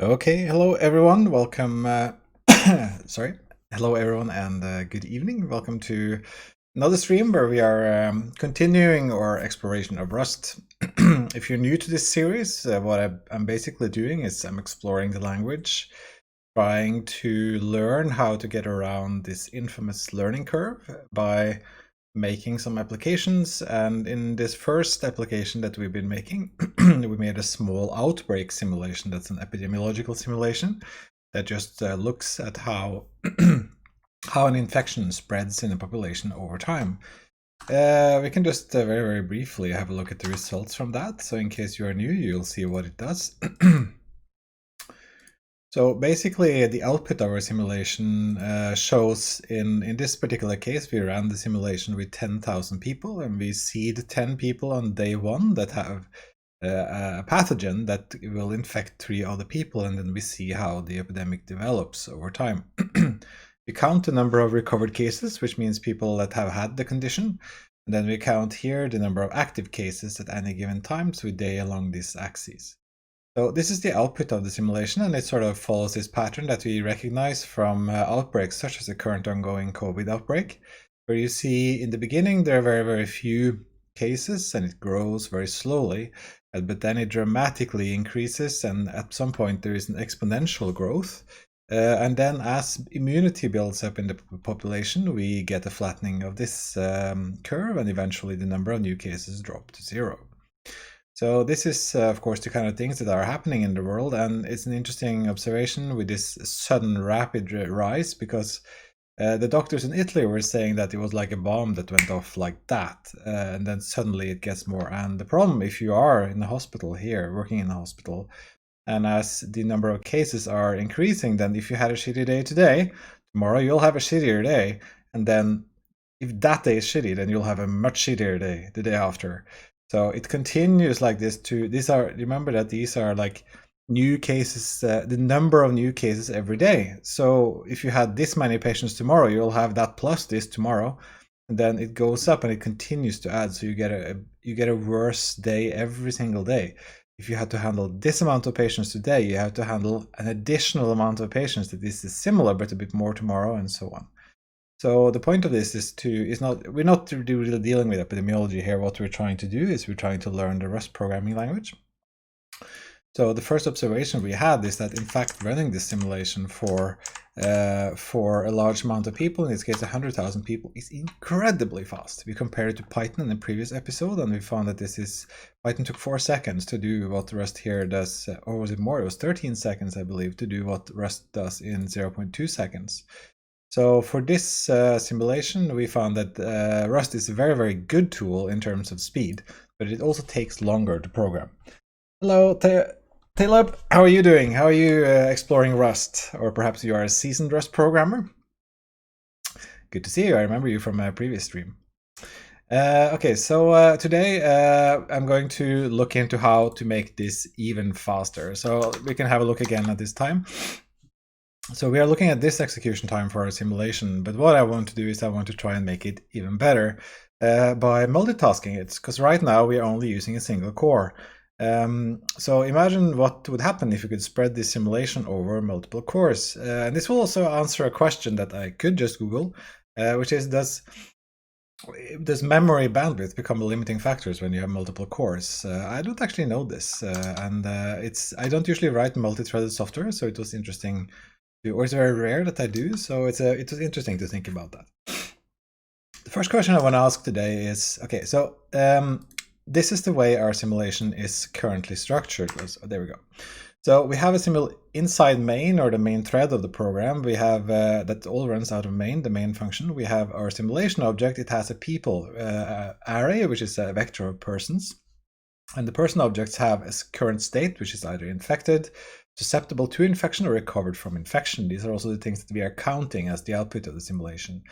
Okay, hello everyone. Welcome. Sorry. Hello everyone and good evening. Welcome to another stream where we are continuing our exploration of Rust. If you're new to this series, what I'm basically doing is I'm exploring the language, trying to learn how to get around this infamous learning curve by making some applications. And in this first application that we've been making, we made a small outbreak simulation. That's an epidemiological simulation that just looks at how how an infection spreads in a population over time. We can just very, very briefly have a look at the results from that. So in case you are new, you'll see what it does. So basically, the output of our simulation shows in this particular case, we ran the simulation with 10,000 people, and we seed 10 people on day one that have a pathogen that will infect 3 other people, and then we see how the epidemic develops over time. We count the number of recovered cases, which means people that have had the condition, and then we count here the number of active cases at any given time, so we day along this axis. So this is the output of the simulation, and it sort of follows this pattern that we recognize from outbreaks such as the current ongoing COVID outbreak, where you see in the beginning there are very, very few cases and it grows very slowly, but then it dramatically increases, and at some point there is an exponential growth. And then as immunity builds up in the population, we get a flattening of this curve, and eventually the number of new cases drop to 0. So this is, of course, the kind of things that are happening in the world, and it's an interesting observation with this sudden rapid rise, because the doctors in Italy were saying that it was like a bomb that went off like that, and then suddenly it gets more. And the problem, if you are in a hospital here, working in a hospital, and as the number of cases are increasing, then if you had a shitty day today, tomorrow you'll have a shittier day, and then if that day is shitty, then you'll have a much shittier day the day after. So it continues like this. Remember that these are like new cases, the number of new cases every day. So if you had this many patients tomorrow, you'll have that plus this tomorrow, and then it goes up and it continues to add. So you get a worse day every single day. If you had to handle this amount of patients today, you have to handle an additional amount of patients that is similar but a bit more tomorrow, and so on. So the point of this we're not really dealing with epidemiology here. What we're trying to do is we're trying to learn the Rust programming language. So the first observation we had is that, in fact, running this simulation for a large amount of people, in this case 100,000 people, is incredibly fast. We compared it to Python in the previous episode, and we found that Python took 4 seconds to do what Rust here does, or was it more? It was 13 seconds, I believe, to do what Rust does in 0.2 seconds. So for this simulation, we found that Rust is a very, very good tool in terms of speed, but it also takes longer to program. Hello, Caleb. How are you doing? How are you exploring Rust? Or perhaps you are a seasoned Rust programmer? Good to see you. I remember you from a previous stream. Okay, so today I'm going to look into how to make this even faster. So we can have a look again at this time. So we are looking at this execution time for our simulation, but what I want to do is I want to try and make it even better by multitasking it, because right now we are only using a single core. So imagine what would happen if you could spread this simulation over multiple cores. And this will also answer a question that I could just Google, which is, does memory bandwidth become a limiting factors when you have multiple cores? I don't actually know this, and I don't usually write multi-threaded software, so it was interesting. Or it's very rare that I do, so it was interesting to think about that. The first question I want to ask today is, okay, so this is the way our simulation is currently structured. So there we go. So we have inside main, or the main thread of the program, we have that all runs out of main, the main function. We have our simulation object. It has a people array, which is a vector of persons. And the person objects have a current state, which is either infected, susceptible to infection, or recovered from infection. These are also the things that we are counting as the output of the simulation.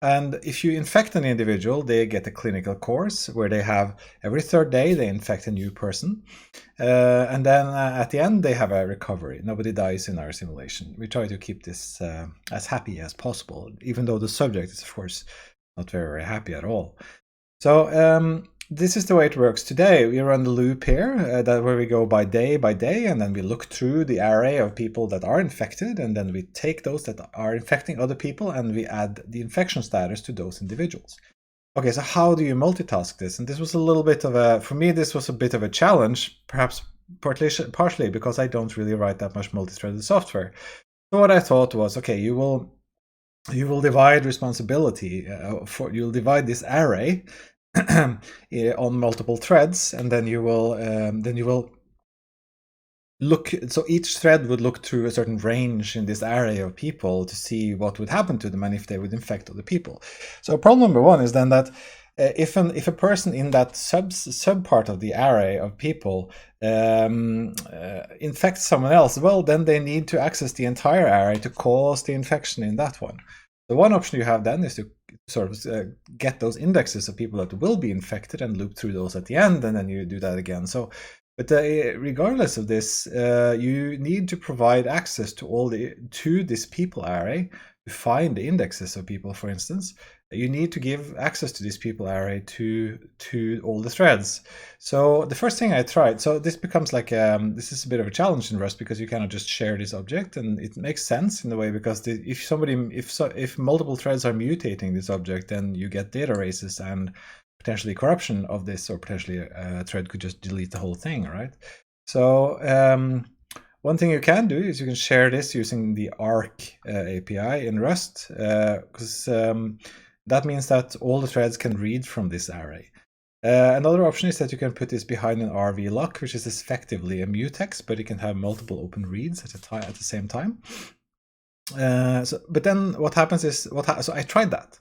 And if you infect an individual, they get a clinical course where they have every 3rd day they infect a new person. And then at the end, they have a recovery. Nobody dies in our simulation. We try to keep this as happy as possible, even though the subject is, of course, not very, very happy at all. So this is the way it works today. We run the loop here, where we go by day, and then we look through the array of people that are infected, and then we take those that are infecting other people, and we add the infection status to those individuals. Okay, so how do you multitask this? And this was a little bit of a, for me, this was a bit of a challenge, perhaps partially because I don't really write that much multi-threaded software. So what I thought was, okay, you will divide responsibility you'll divide this array on multiple threads, and then you will look, so each thread would look through a certain range in this array of people to see what would happen to them and if they would infect other people. So problem number one is then that if a person in that sub part of the array of people infects someone else, well, then they need to access the entire array to cause the infection in that one. The one option you have then is to sort of get those indexes of people that will be infected and loop through those at the end, and then you do that again. So, but regardless of this, you need to provide access to this people array to find the indexes of people, for instance. You need to give access to this people array to all the threads. So the first thing I tried, so this becomes like this is a bit of a challenge in Rust, because you cannot just share this object, and it makes sense in a way, because if multiple threads are mutating this object, then you get data races and potentially corruption of this, or potentially a thread could just delete the whole thing, right? So one thing you can do is you can share this using the arc API in Rust, because that means that all the threads can read from this array. Another option is that you can put this behind an RV lock, which is effectively a mutex, but it can have multiple open reads at the same time. But then what happens is, so I tried that.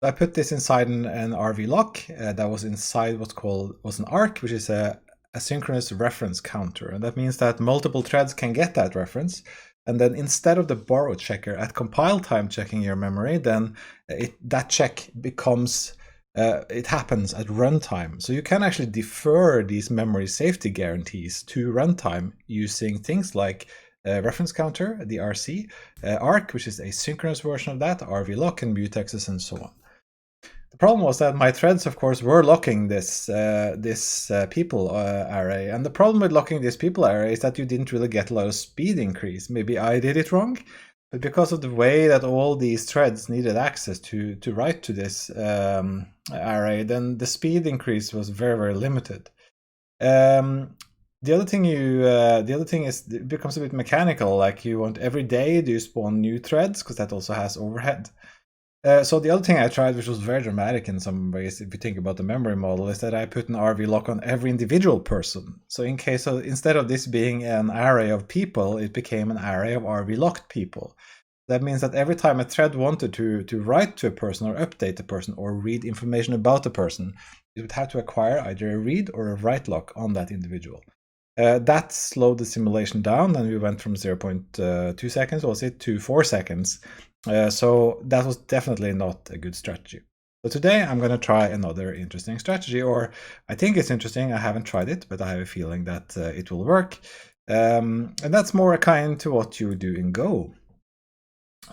I put this inside an RV lock that was inside was an arc, which is a asynchronous reference counter. And that means that multiple threads can get that reference. And then instead of the borrow checker at compile time checking your memory, then that check becomes, it happens at runtime. So you can actually defer these memory safety guarantees to runtime using things like reference counter, the RC, arc, which is a synchronous version of that, RV lock, and mutexes, and so on. The problem was that my threads, of course, were locking this people array. And the problem with locking this people array is that you didn't really get a lot of speed increase. Maybe I did it wrong, but because of the way that all these threads needed access to write to this array, then the speed increase was very, very limited. The other thing is it becomes a bit mechanical. Like you want every day do you spawn new threads, because that also has overhead. So the other thing I tried, which was very dramatic in some ways, if you think about the memory model, is that I put an RV lock on every individual person. So instead of this being an array of people, it became an array of RV locked people. That means that every time a thread wanted to write to a person or update a person or read information about the person, it would have to acquire either a read or a write lock on that individual. That slowed the simulation down, and we went from 0.2 seconds, was it, to 4 seconds. So that was definitely not a good strategy. So today I'm going to try another interesting strategy, or I think it's interesting. I haven't tried it, but I have a feeling that it will work. And that's more akin to what you do in Go.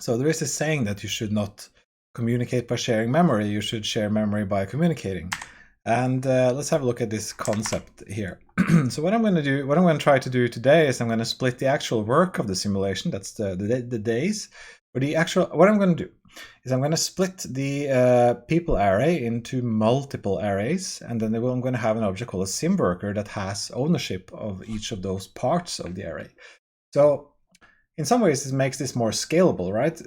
So there is a saying that you should not communicate by sharing memory. You should share memory by communicating. And let's have a look at this concept here. So what I'm going to try to do today is I'm going to split the actual work of the simulation. That's the days. What I'm going to do is I'm going to split the people array into multiple arrays, and then I'm going to have an object called a sim worker that has ownership of each of those parts of the array. So in some ways, it makes this more scalable, right?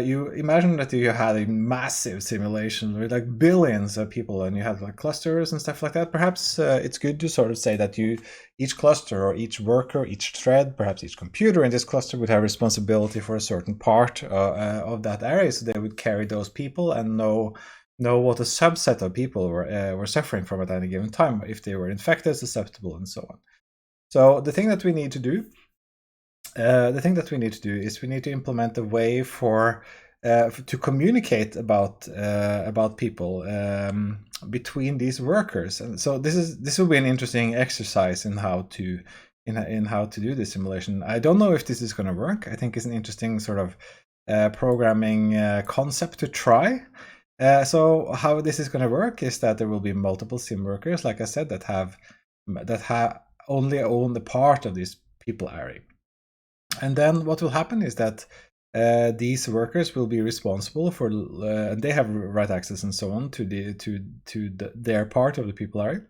You imagine that you had a massive simulation with like billions of people, and you had like clusters and stuff like that. Perhaps it's good to sort of say that each cluster or each worker, each thread, perhaps each computer in this cluster would have responsibility for a certain part of that array. So they would carry those people and know what a subset of people were suffering from at any given time, if they were infected, susceptible, and so on. So the thing that we need to do is we need to implement a way to communicate about people between these workers. And so this will be an interesting exercise in how to do this simulation. I don't know if this is going to work. I think it's an interesting sort of programming concept to try. So how this is going to work is that there will be multiple sim workers, like I said, that have only own the part of this people array. And then what will happen is that these workers will be responsible for, and they have write access and so on to their part of the people array.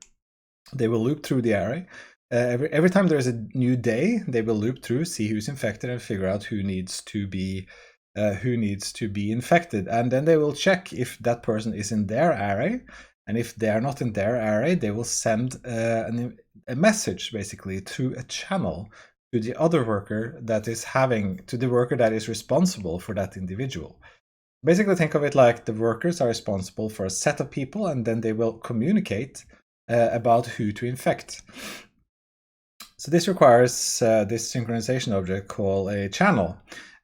They will loop through the array. Every time there's a new day, they will loop through, see who's infected, and figure out who needs to be infected. And then they will check if that person is in their array. And if they are not in their array, they will send a message basically through a channel to the other worker that is to the worker that is responsible for that individual. Basically, think of it like the workers are responsible for a set of people, and then they will communicate about who to infect. So this requires this synchronization object called a channel.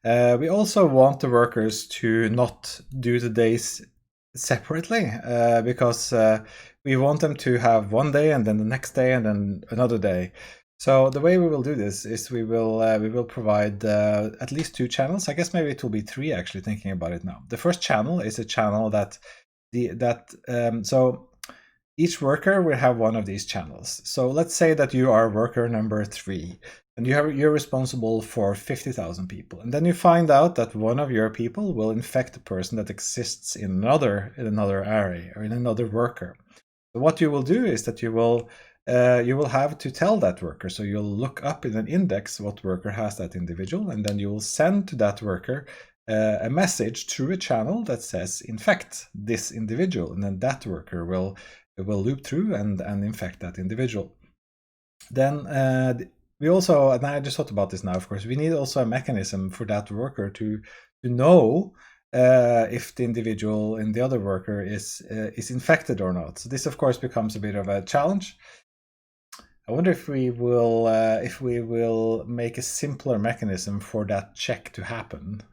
We also want the workers to not do the days separately because we want them to have one day and then the next day and then another day. So the way we will do this is we will provide at least 2 channels. I guess maybe it will be 3 actually, thinking about it now. The first channel is a channel so each worker will have one of these channels. So let's say that you are worker number 3 and you're responsible for 50,000 people. And then you find out that one of your people will infect a person that exists in another array or in another worker. So what you will do is that you will have to tell that worker. So you'll look up in an index what worker has that individual, and then you will send to that worker a message through a channel that says infect this individual, and then that worker will loop through and infect that individual. Then we also, and I just thought about this now, of course, we need also a mechanism for that worker to know if the individual in the other worker is infected or not. So this, of course, becomes a bit of a challenge. I wonder if we will make a simpler mechanism for that check to happen,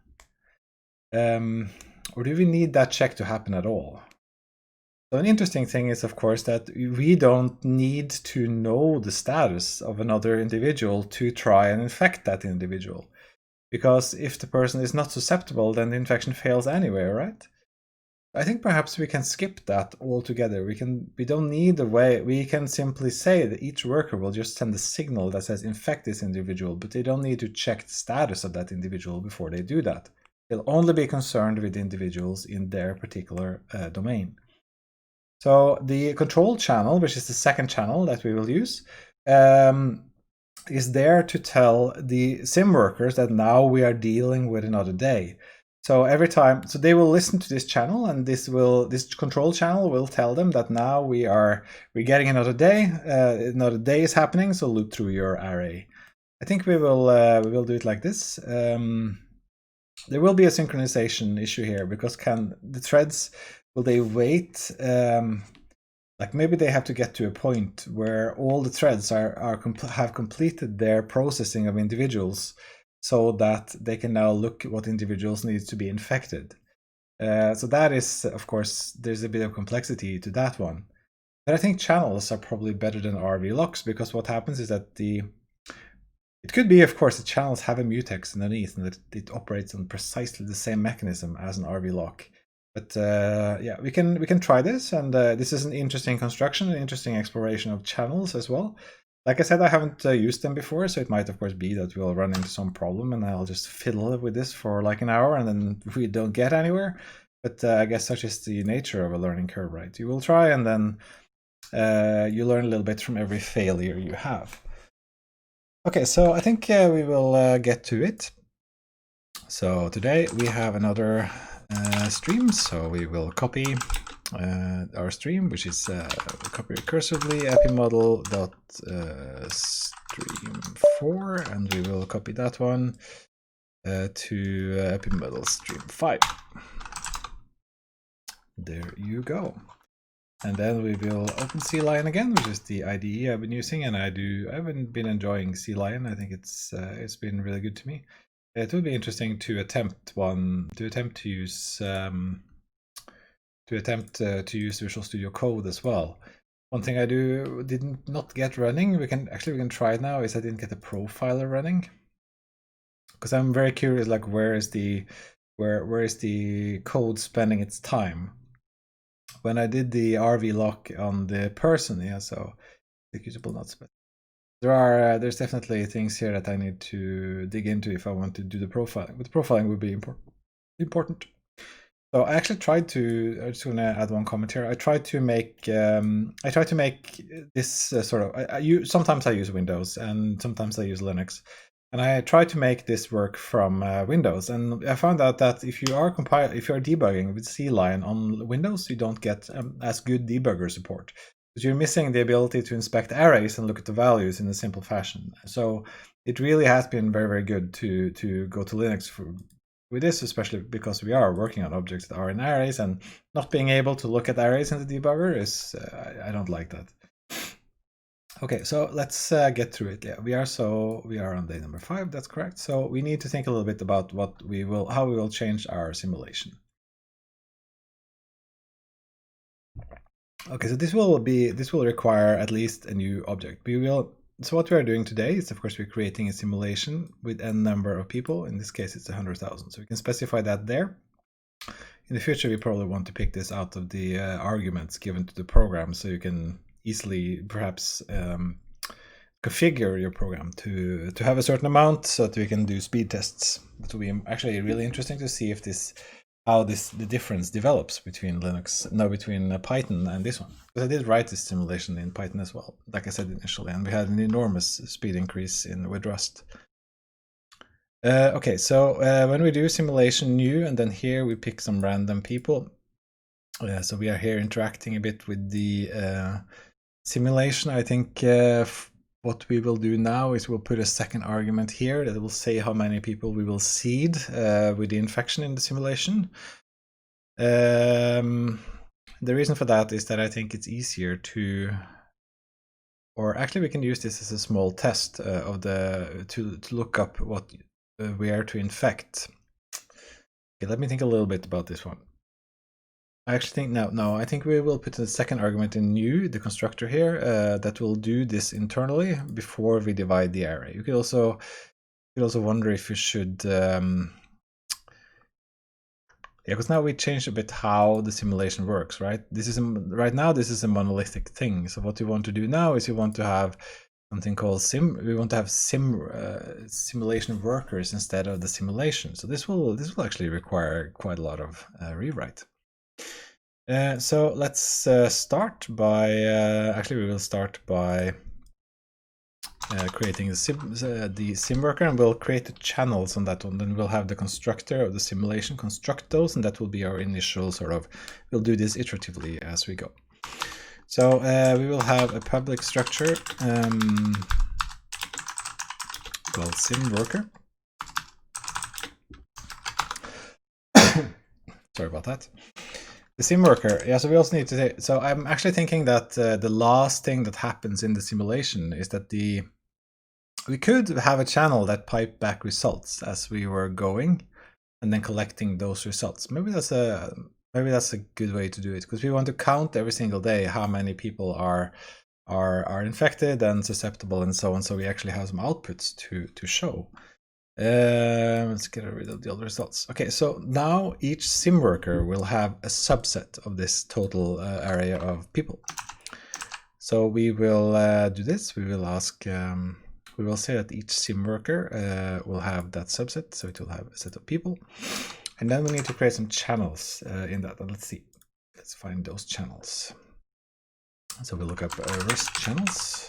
or do we need that check to happen at all? So an interesting thing is, of course, that we don't need to know the status of another individual to try and infect that individual, because if the person is not susceptible, then the infection fails anyway, right? I think perhaps we can skip that altogether. We don't need a way. We can simply say that each worker will just send a signal that says infect this individual, but they don't need to check the status of that individual before they do that. They'll only be concerned with individuals in their particular domain. So the control channel, which is the second channel that we will use, is there to tell the sim workers that now we are dealing with another day. So every time, so they will listen to this channel, and this control channel will tell them that now we're getting another day is happening, so loop through your array. I think we will do it like this. There will be a synchronization issue here, because the threads, will they wait? Like maybe they have to get to a point where all the threads have completed their processing of individuals, so that they can now look at what individuals need to be infected. So that is, of course, there's a bit of complexity to that one. But I think channels are probably better than RV locks, because what happens is that it could be, of course, the channels have a mutex underneath and that it operates on precisely the same mechanism as an RV lock. But yeah, we can try this, and this is an interesting construction, an interesting exploration of channels as well. Like I said, I haven't used them before, so it might, of course, be that we'll run into some problem and I'll just fiddle with this for like an hour and then we don't get anywhere. But I guess such is the nature of a learning curve, right? You will try, and then you learn a little bit from every failure you have. Okay, so I think we will get to it. So today we have another stream, so we will copy our stream, which is copy recursively epimodel.stream4, and we will copy that one to epimodel stream 5. There you go. And then we will open CLion again, which is the IDE I've been using, and I've been enjoying CLion. I think it's been really good to me. It would be interesting to attempt to use Visual Studio Code as well. One thing I did not get running, we can try it now, is I didn't get the profiler running, because I'm very curious, like where is the code spending its time? when I did the RV lock on the person, yeah, so executable not specified. There's definitely things here that I need to dig into if I want to do the profiling. But the profiling would be important. So I actually tried to. I just want to add one comment here. I tried to make. This sort of. Sometimes I use Windows and sometimes I use Linux, and I tried to make this work from Windows. And I found out that if you are debugging with CLine on Windows, you don't get as good debugger support. Because you're missing the ability to inspect arrays and look at the values in a simple fashion. So it really has been very, very good to go to Linux with this, especially because we are working on objects that are in arrays, and not being able to look at arrays in the debugger is, I don't like that. Okay, so let's get through it. Yeah, we are on day number 5. That's correct. So we need to think a little bit about how we will change our simulation. Okay, so this will require at least a new object. So what we are doing today is, of course, we're creating a simulation with n number of people. In this case, it's 100,000. So we can specify that there. In the future, we probably want to pick this out of the arguments given to the program, so you can easily perhaps configure your program to have a certain amount so that we can do speed tests. It will be actually really interesting to see if the difference develops between Python and this one. Because I did write this simulation in Python as well, like I said initially, and we had an enormous speed increase with Rust. Okay, so when we do simulation new, and then here we pick some random people. So we are here interacting a bit with the simulation. I think what we will do now is we'll put a second argument here that will say how many people we will seed with the infection in the simulation. The reason for that is that I think it's easier to, or actually we can use this as a small test to look up what where to infect. Okay, let me think a little bit about this one. I actually think no. I think we will put a second argument in new, the constructor here, that will do this internally before we divide the array. You could also wonder if you should, yeah, because now we changed a bit how the simulation works, right? Right now this is a monolithic thing. So what you want to do now is you want to have something called we want to have simulation workers instead of the simulation. So this will actually require quite a lot of rewrite. So let's start by, actually we will start by creating the sim worker, and we'll create the channels on that one. Then we'll have the constructor of the simulation construct those, and that will be our initial we'll do this iteratively as we go. So we will have a public structure called sim worker. Sorry about that. The sim worker, yeah, so we also need to say, so I'm actually thinking that the last thing that happens in the simulation is that we could have a channel that piped back results as we were going and then collecting those results. Maybe that's a good way to do it, because we want to count every single day how many people are infected and susceptible and so on, so we actually have some outputs to show. Let's get rid of the other results. Okay, so now each sim worker will have a subset of this total area of people. So we will do this. We will ask, we will say that each sim worker will have that subset, so it will have a set of people. And then we need to create some channels in that. And let's see. Let's find those channels. So we look up Rust channels.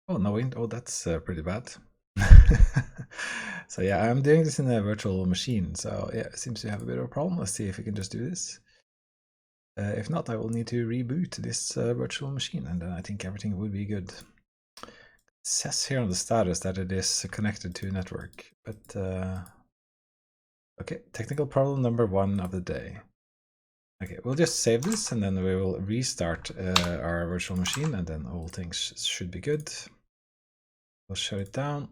Oh, no, oh, that's pretty bad. So yeah, I'm doing this in a virtual machine, so yeah, it seems to have a bit of a problem. Let's see if we can just do this. If not, I will need to reboot this virtual machine, and then I think everything would be good. It says here on the status that it is connected to a network, but okay, technical problem number 1 of the day. Okay, we'll just save this, and then we will restart our virtual machine, and then all things should be good. We'll shut it down.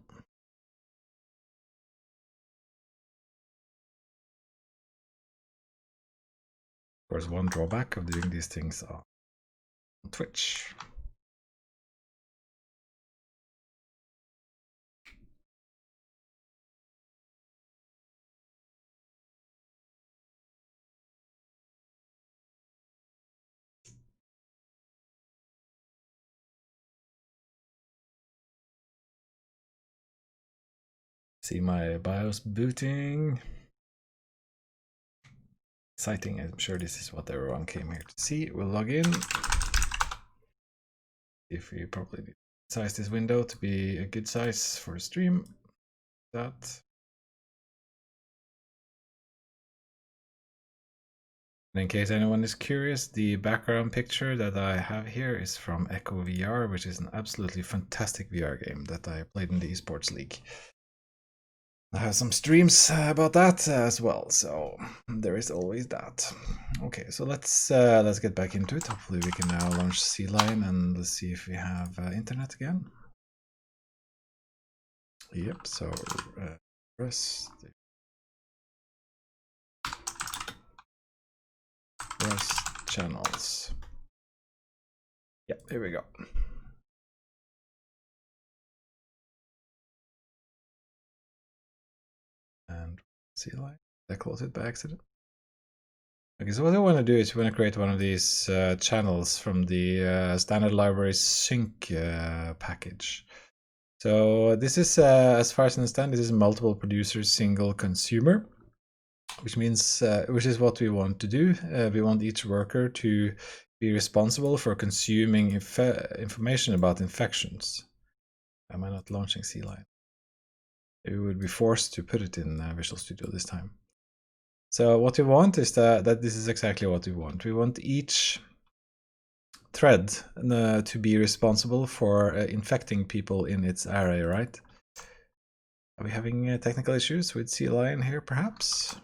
Of course, one drawback of doing these things on Twitch. See my BIOS booting. Exciting. I'm sure this is what everyone came here to see. We'll log in. If we probably size this window to be a good size for a stream. That. And in case anyone is curious, the background picture that I have here is from Echo VR, which is an absolutely fantastic VR game that I played in the esports league. I have some streams about that as well, so there is always that. Okay, so let's get back into it. Hopefully we can now launch C-Line and let's see if we have internet again. Yep, so Rust channels. Yeah, here we go. And C-Line. Did I close it by accident? Okay, so what I want to do is we want to create one of these channels from the standard library sync package. So this is, as far as I understand, this is multiple producers, single consumer, which means, which is what we want to do. We want each worker to be responsible for consuming information about infections. Am I not launching C-Line? We would be forced to put it in Visual Studio this time. So what we want is that this is exactly what we want. We want each thread to be responsible for infecting people in its array, right? Are we having technical issues with C-Line here, perhaps?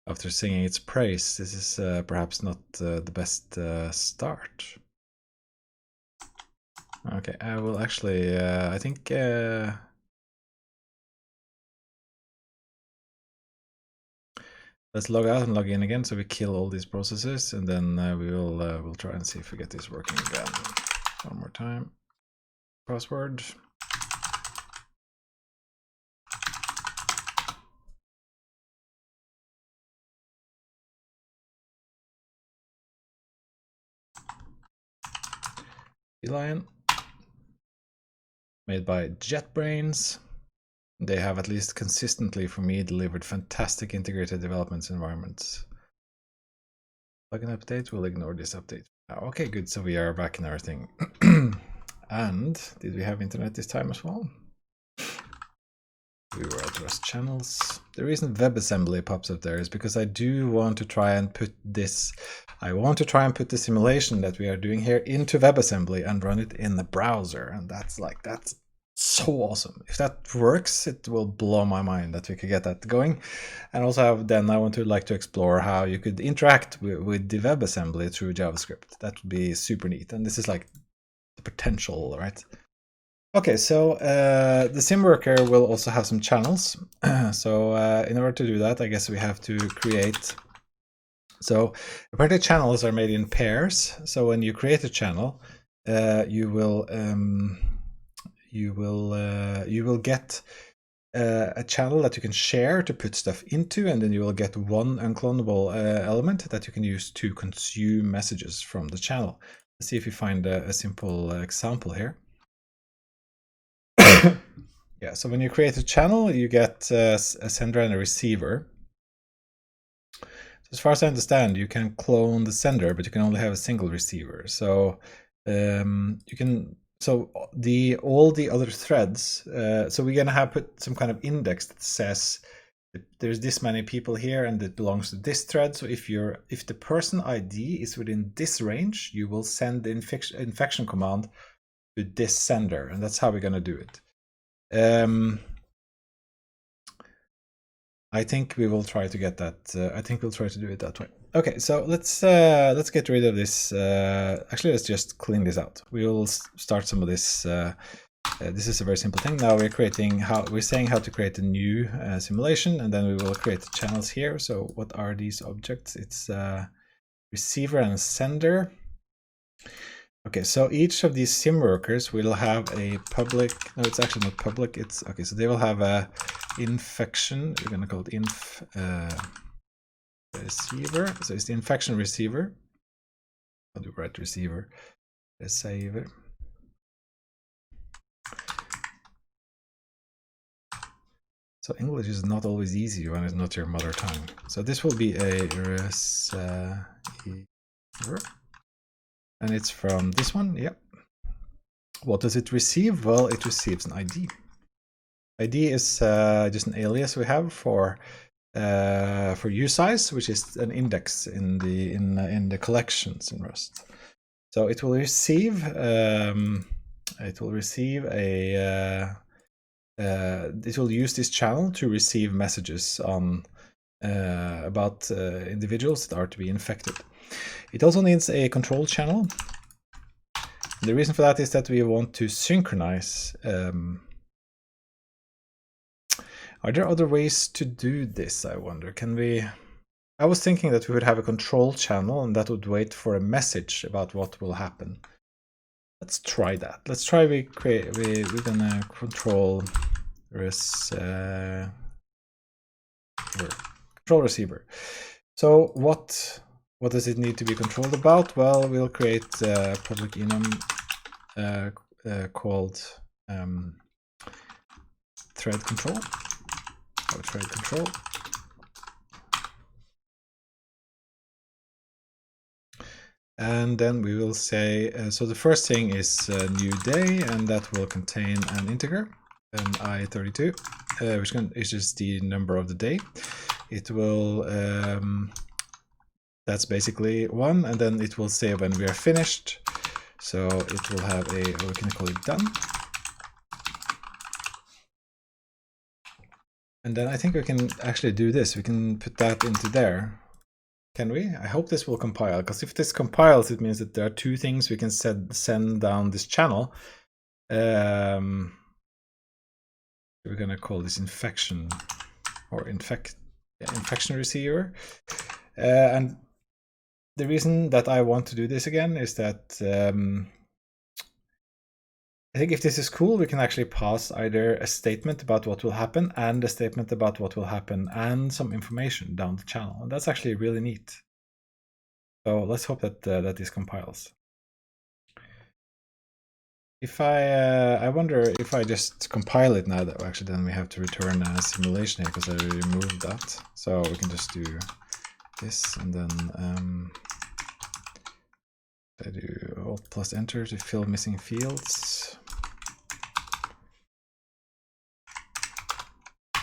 After singing its praise, this is perhaps not the best start. Okay, I will actually, I think... let's log out and log in again so we kill all these processes, and then we'll try and see if we get this working again. One more time. Password. C-Line. Made by JetBrains. They have at least consistently, for me, delivered fantastic integrated development environments. Plugin update, we'll ignore this update. Okay, good, so we are back in everything. And did we have internet this time as well? We were at Rust channels. The reason WebAssembly pops up there is because I do want to try and put this, I want to try and put the simulation that we are doing here into WebAssembly and run it in the browser. And that's so awesome. If that works, it will blow my mind that we could get that going. And also then I want to like to explore how you could interact with the WebAssembly through JavaScript. That would be super neat. And this is like the potential, right? Okay, so the sim worker will also have some channels. So in order to do that, I guess we have to create. So apparently channels are made in pairs. So when you create a channel, you will get a channel that you can share to put stuff into, and then you will get one unclonable element that you can use to consume messages from the channel. Let's see if we find a simple example here. Yeah, so when you create a channel, you get a sender and a receiver. So as far as I understand, you can clone the sender, but you can only have a single receiver. So you can, so all the other threads, so we're gonna have put some kind of index that says there's this many people here and it belongs to this thread. So if the person ID is within this range, you will send the infection command to this sender, and that's how we're gonna do it. I think we will try to get that. I think we'll try to do it that way. Okay, so let's get rid of this. Actually, let's just clean this out. We will start some of this. This is a very simple thing. Now we're saying how to create a new simulation, and then we will create the channels here. So what are these objects? It's receiver and sender. Okay, so each of these sim workers will have a public, no, it's actually not public, it's, okay, so they will have a infection, we're gonna call it inf receiver, so it's the infection receiver. How do you write receiver? Receiver. So English is not always easy when it's not your mother tongue. So this will be a receiver, and it's from this one. Yep. What does it receive? Well, it receives an ID. ID is just an alias we have for usize, which is an index in the collections in Rust. So it will receive it will use this channel to receive messages on about individuals that are to be infected. It also needs a control channel. The reason for that is that we want to synchronize. Are there other ways to do this, I wonder? Can we... I was thinking that we would have a control channel and that would wait for a message about what will happen. Let's try that. Let's try we're gonna control control receiver. So what does it need to be controlled about? Well, we'll create a public enum called thread control or thread control. And then we will say, so the first thing is a new day, and that will contain an integer, an I32, which is just the number of the day. It will, that's basically 1, and then it will say when we are finished. So it will have we can call it done. And then I think we can actually do this. We can put that into there. Can we? I hope this will compile, because if this compiles, it means that there are two things we can send down this channel. We're going to call this infection or infection receiver. And the reason that I want to do this again is that I think if this is cool, we can actually pass either a statement about what will happen and a statement about what will happen and some information down the channel. And that's actually really neat. So let's hope that this compiles. If I wonder if I just compile it now, that actually then we have to return a simulation here because I removed that. So we can just do this and then I do Alt plus Enter to fill missing fields.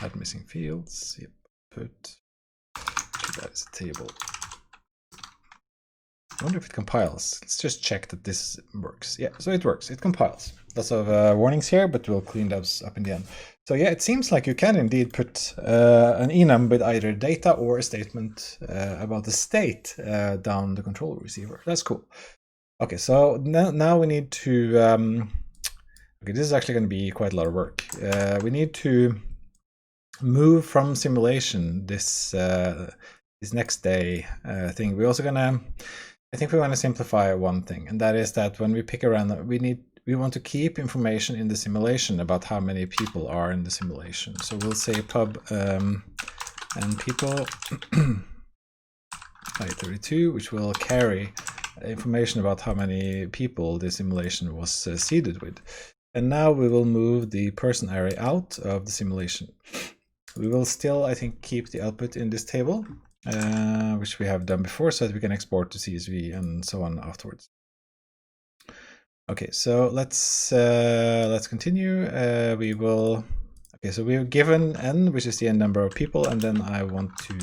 Add missing fields. Yep. Put that as a table. I wonder if it compiles. Let's just check that this works. Yeah, so it works. It compiles. Lots of warnings here, but we'll clean those up in the end. So yeah, it seems like you can indeed put an enum with either data or a statement about the state down the control receiver. That's cool. Okay, so now we need to... okay, this is actually going to be quite a lot of work. We need to move from simulation this next day thing. We're also gonna... I think we want to simplify one thing, and that is that when we pick a random, we want to keep information in the simulation about how many people are in the simulation. So we'll say pub and people I32, which will carry information about how many people the simulation was seeded with. And now we will move the person array out of the simulation. We will still, I think, keep the output in this table, which we have done before, so that we can export to CSV and so on afterwards. Okay, so let's continue. We will. Okay, so we've given n, which is the n number of people, and then I want to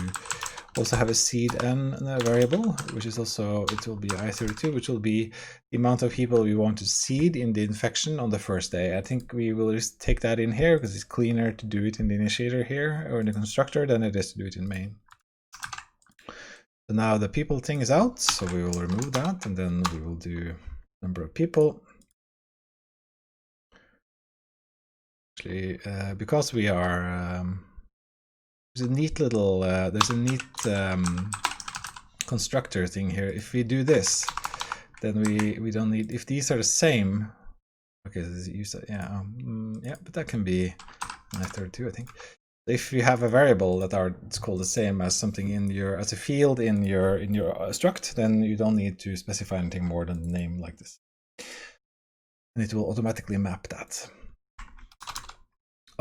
also have a seed n variable, which is also, it will be I32, which will be the amount of people we want to seed in the infection on the first day. I think we will just take that in here because it's cleaner to do it in the initiator here or in the constructor than it is to do it in main. So now the people thing is out, so we will remove that, and then we will do number of people. Actually, because we are there's a neat little constructor thing here. If we do this, then we don't need, if these are the same. Okay, use that. Yeah, yeah, but that can be I32, I think. If you have a variable that it's called the same as something in your a field in your struct, then you don't need to specify anything more than the name like this, and it will automatically map that.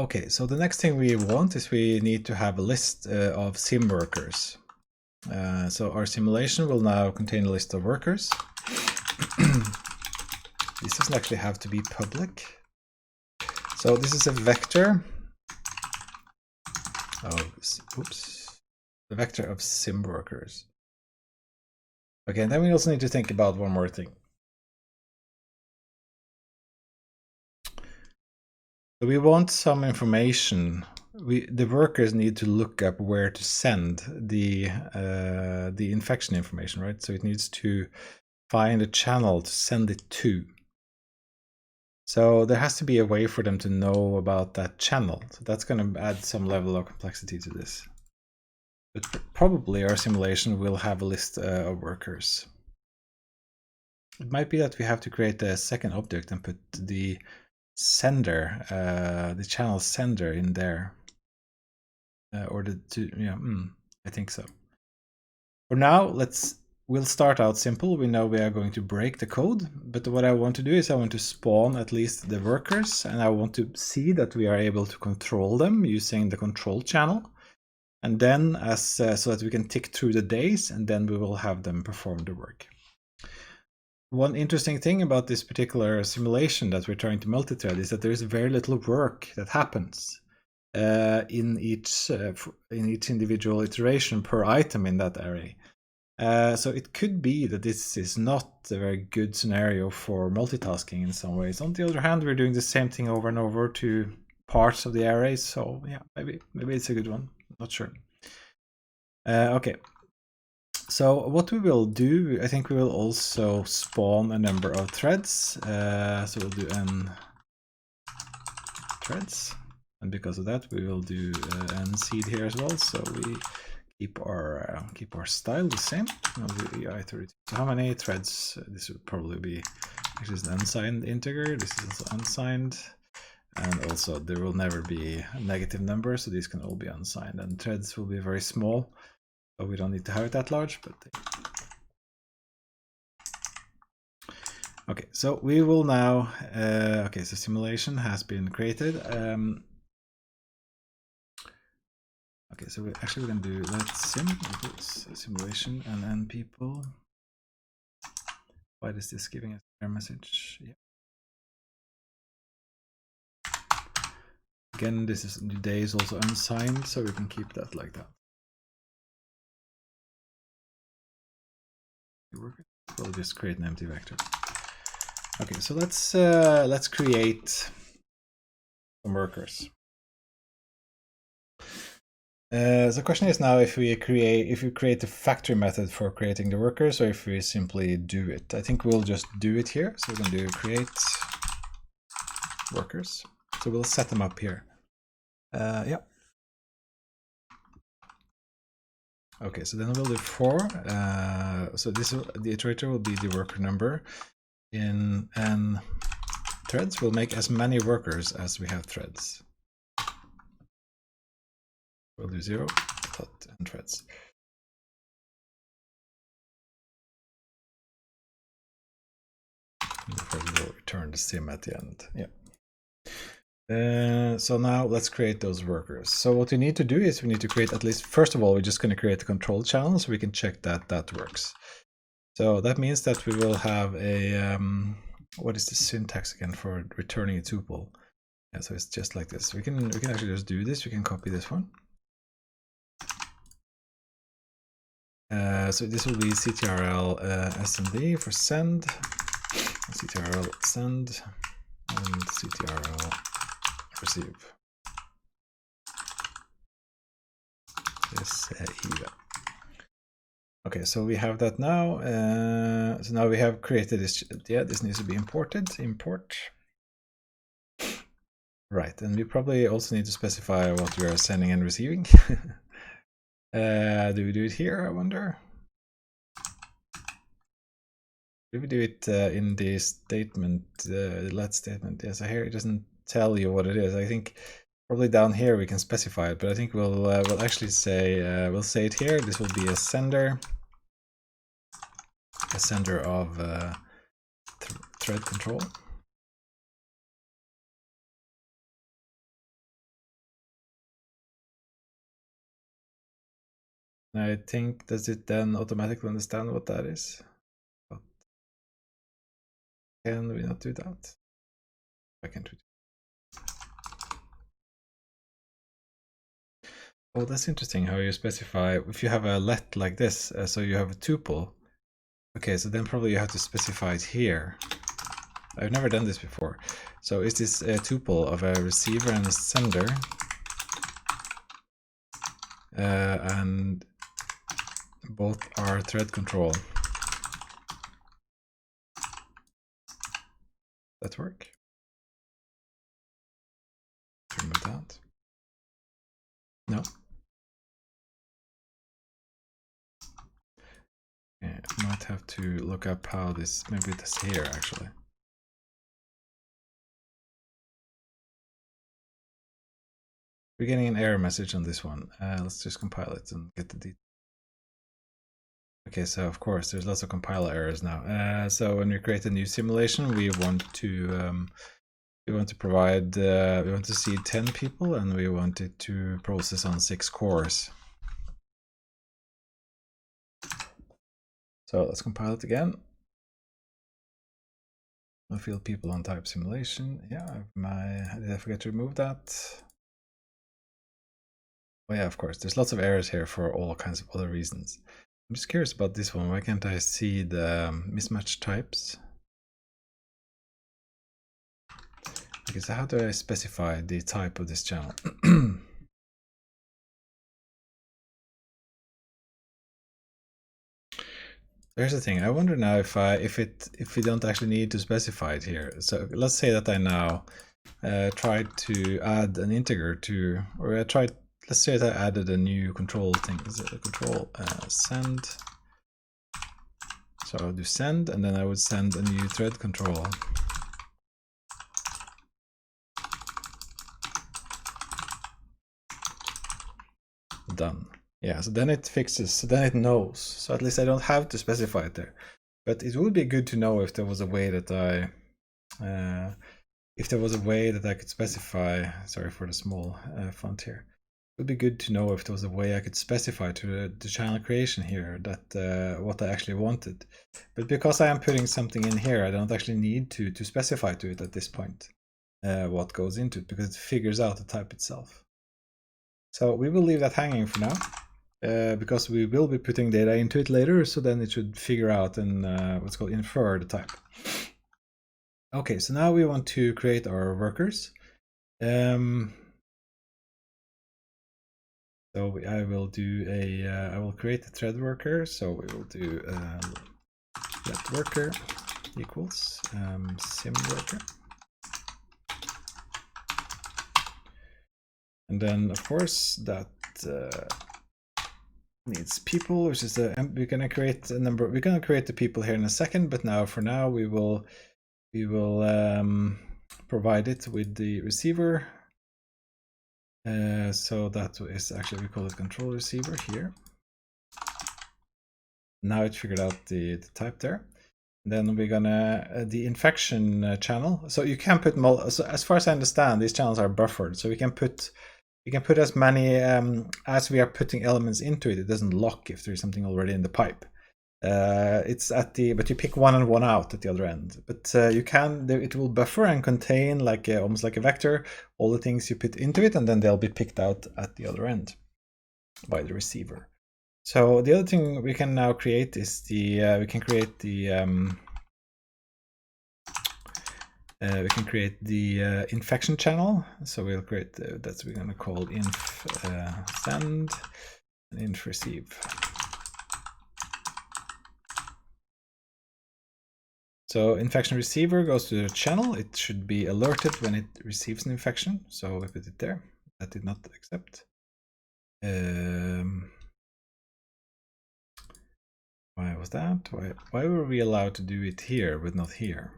Okay, so the next thing we want is we need to have a list of sim workers. So our simulation will now contain a list of workers. This doesn't actually have to be public. So this is a vector. The vector of sim workers. Okay, and then we also need to think about one more thing. So we want some information. The workers need to look up where to send the infection information, right? So it needs to find a channel to send it to. So there has to be a way for them to know about that channel. So that's going to add some level of complexity to this. But probably our simulation will have a list of workers. It might be that we have to create a second object and put the sender, the channel sender in there. I think so. For now, we'll start out simple. We know we are going to break the code, but what I want to do is I want to spawn at least the workers, and I want to see that we are able to control them using the control channel. And then so that we can tick through the days, and then we will have them perform the work. One interesting thing about this particular simulation that we're trying to multi-thread is that there is very little work that happens in each individual iteration per item in that array. So it could be that this is not a very good scenario for multitasking in some ways. On the other hand, we're doing the same thing over and over to parts of the array, so yeah, maybe it's a good one. Not sure. Okay. So what we will do, I think we will also spawn a number of threads. So we'll do n threads, and because of that, we will do n seed here as well. So we keep our style the same. So how many threads? This would probably be actually an unsigned integer. This is also unsigned, and also there will never be a negative number, so these can all be unsigned. And threads will be very small. So we don't need to have it that large, but okay. So we will now. Okay, so simulation has been created. Okay, so we're going to do let's sim equals simulation and then people. Why is this giving us error message? Yeah. Again, this is the day is also unsigned, so we can keep that like that. We'll just create an empty vector. Okay, so let's create some workers. The question is now if we create a factory method for creating the workers, or if we simply do it. I think we'll just do it here. So we're going to do create workers. So we'll set them up here. Yeah. Okay, so then we'll do for. So the iterator will be the worker number in n threads. We'll make as many workers as we have threads. We'll do 0 and threads. We'll return the sim at the end. Yeah. So now let's create those workers. So what we need to do is we need to create at least, first of all, we're just going to create a control channel so we can check that that works. So that means that we will have a, what is the syntax again for returning a tuple? Yeah, so it's just like this. We can actually just do this. We can copy this one. So this will be ctrl snd for send, ctrl send, and ctrl receive. Yes, okay, so we have that now. So now we have created this. Yeah, this needs to be imported. Import. Right, and we probably also need to specify what we are sending and receiving. Do we do it here, I wonder? Do we do it in the statement, let statement? Yeah, so here it doesn't tell you what it is. I think probably down here we can specify it, but I think we'll actually say, we'll say it here. This will be a sender of thread control. I think, does it then automatically understand what that is? But can we not do that? Why can't we? Oh, that's interesting how you specify if you have a let like this, so you have a tuple. Okay, so then probably you have to specify it here. I've never done this before. So is this a tuple of a receiver and a sender? And both are thread control. That work? Remove that. No. Yeah, might have to look up how this, maybe this here actually. We're getting an error message on this one. Let's just compile it and get the details. Okay, so of course there's lots of compiler errors now. So when we create a new simulation, we want to provide, we want to see 10 people, and we want it to process on 6 cores. So let's compile it again. I'll field people on type simulation. Yeah, did I forget to remove that? Oh yeah, of course. There's lots of errors here for all kinds of other reasons. I'm just curious about this one. Why can't I see the mismatched types? Okay, so how do I specify the type of this channel? There's the thing. I wonder now if we don't actually need to specify it here. So let's say that I now tried to add an integer to, or let's say that I added a new control thing. Is it a control send? So I'll do send, and then I would send a new thread control. Done. Yeah, so then it fixes, so then it knows. So at least I don't have to specify it there. But it would be good to know if there was a way that I could specify, sorry for the small font here. It would be good to know if there was a way I could specify to the channel creation here that what I actually wanted. But because I am putting something in here, I don't actually need to specify to it at this point what goes into it, because it figures out the type itself. So we will leave that hanging for now, because we will be putting data into it later, so then it should figure out and what's called infer the type. Okay, so now we want to create our workers. So I will do I will create a thread worker. So we will do let worker equals sim worker. And then of course that needs people, which is we're gonna create a number. We're gonna create the people here in a second, but now for now we will provide it with the receiver. So that is actually, we call it control receiver here. Now it figured out the type there. Then we're gonna the infection channel. So you can put so as far as I understand, these channels are buffered, so we can put as many as we are putting elements into it. It doesn't lock if there's something already in the pipe. It's at the, but you pick one and one out at the other end. But you can, it will buffer and contain like almost like a vector, all the things you put into it, and then they'll be picked out at the other end by the receiver. So the other thing we can now create is we can create the infection channel. So we'll create that's we're going to call inf send and inf receive. So infection receiver goes to the channel. It should be alerted when it receives an infection. So we put it there. That did not accept. Why was that? Why were we allowed to do it here but not here?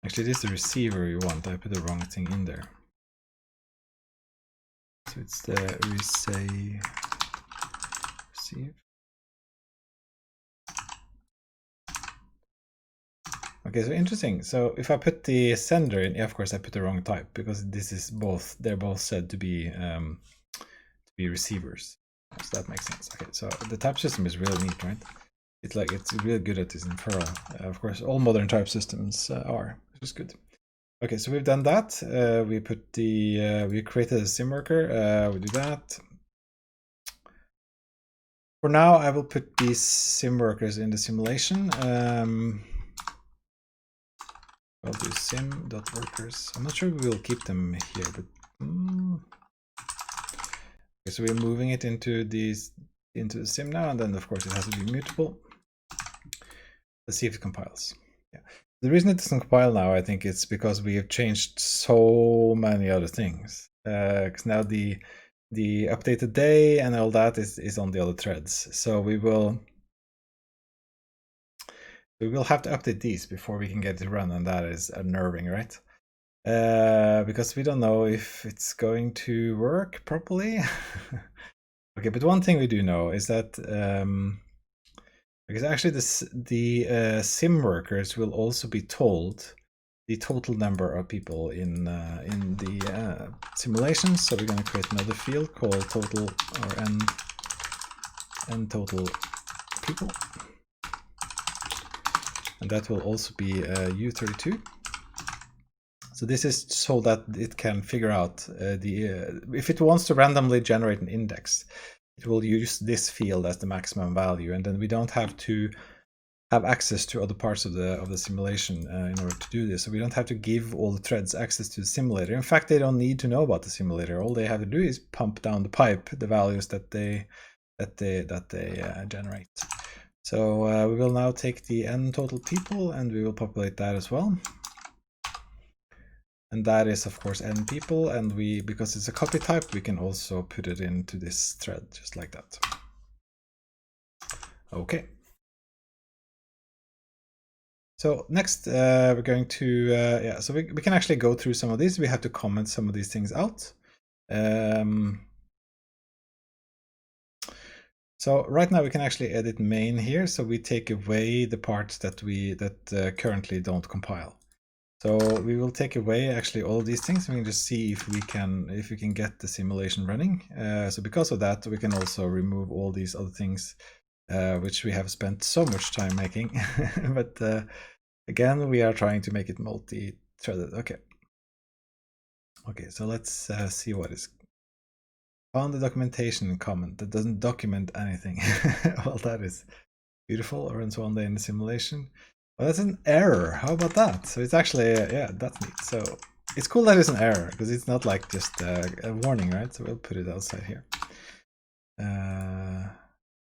Actually, this is the receiver we want. I put the wrong thing in there. So it's the receive. Okay, so interesting. So if I put the sender in, of course I put the wrong type because this is both, they're both said to be receivers. So that makes sense. Okay, so the type system is really neat, right? It's like, it's really good at this in Perl. Of course, all modern type systems are, which is good. Okay, so we've done that. We put the, we created a sim worker. We do that. For now, I will put these sim workers in the simulation. I'll do sim.workers. I'm not sure we will keep them here, but okay, so we're moving it into the sim now, and then of course it has to be mutable. Let's see if it compiles. Yeah. The reason it doesn't compile now, I think, it's because we have changed so many other things. Because now the updated day and all that is on the other threads. So we will have to update these before we can get it run, and that is unnerving, right? Because we don't know if it's going to work properly. Okay, but one thing we do know is that because actually the sim workers will also be told the total number of people in the simulations. So we're going to create another field called total, or n total people, and that will also be u32. So this is so that it can figure out if it wants to randomly generate an index, it will use this field as the maximum value, and then we don't have to have access to other parts of the simulation in order to do this. So we don't have to give all the threads access to the simulator. In fact, they don't need to know about the simulator. All they have to do is pump down the pipe the values that they generate. So we will now take the n total people and we will populate that as well. And that is of course n people, and because it's a copy type, we can also put it into this thread just like that. Okay. So next we're going to so we can actually go through some of these. We have to comment some of these things out. So right now we can actually edit main here, so we take away the parts that currently don't compile. So we will take away actually all of these things. We can just see if we can get the simulation running. So because of that, we can also remove all these other things which we have spent so much time making. But again, we are trying to make it multi-threaded. Okay. Okay, so let's see what is found the documentation comment that doesn't document anything. Well, that is beautiful. Runs one day in the simulation. Well, that's an error. How about that? So it's actually, yeah, that's neat. So it's cool that it's an error because it's not like just a warning, right? So we'll put it outside here.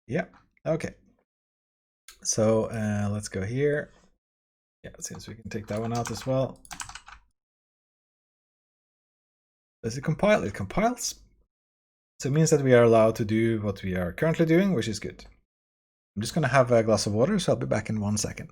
Yeah, okay. So let's go here. Yeah, since we can take that one out as well. Does it compile? It compiles. So it means that we are allowed to do what we are currently doing, which is good. I'm just going to have a glass of water, so I'll be back in 1 second.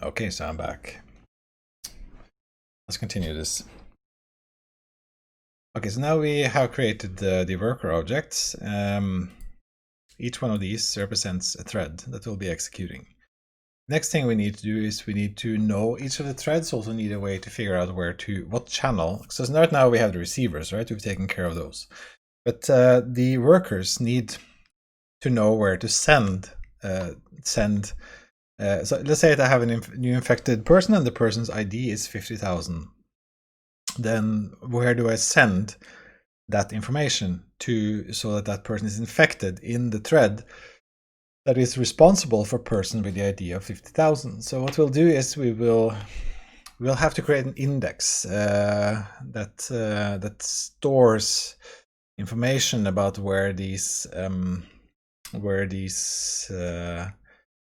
Okay, so I'm back. Let's continue this. Okay, so now we have created the worker objects. Each one of these represents a thread that will be executing. Next thing we need to do is we need to know each of the threads. Also need a way to figure out what channel. So right now we have the receivers, right? We've taken care of those. But the workers need to know where to send. So let's say that I have a new infected person and the person's ID is 50,000. Then where do I send that information? so that that person is infected in the thread that is responsible for person with the ID of 50,000. So what we'll do is we'll have to create an index that stores information about where these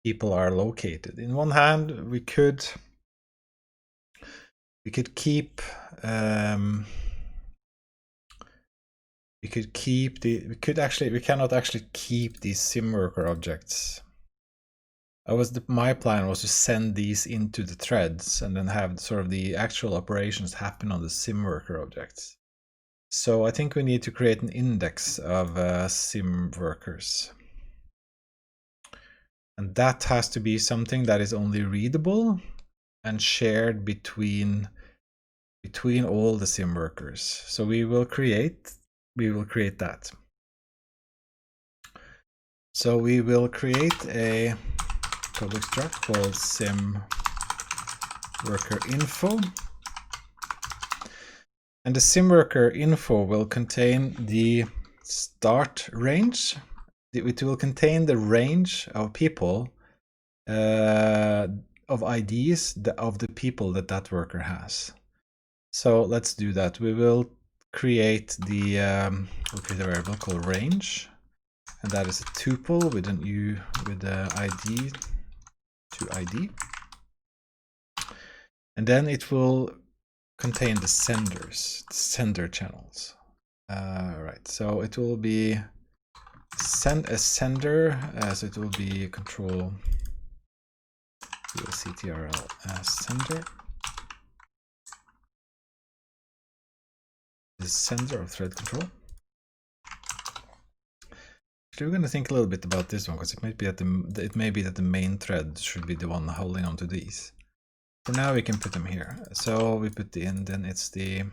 people are located. In one hand, we could keep we cannot actually keep these sim worker objects. My plan was to send these into the threads and then have sort of the actual operations happen on the sim worker objects. So I think we need to create an index of sim workers. And that has to be something that is only readable and shared between all the sim workers. So we will create that. So we will create a public struct called sim worker info. And the sim worker info will contain the start range. It will contain the range of people, of IDs of the people that worker has. So let's do that. We will create the we'll create a variable called range, and that is a tuple with the ID to ID, and then it will contain the sender channels. Right. So it will be a sender, so it will be control ctrl as sender. The sender of thread control. Actually, we're going to think a little bit about this one, because it may be that the main thread should be the one holding on to these. For now, we can put them here. So we put the in, then it's the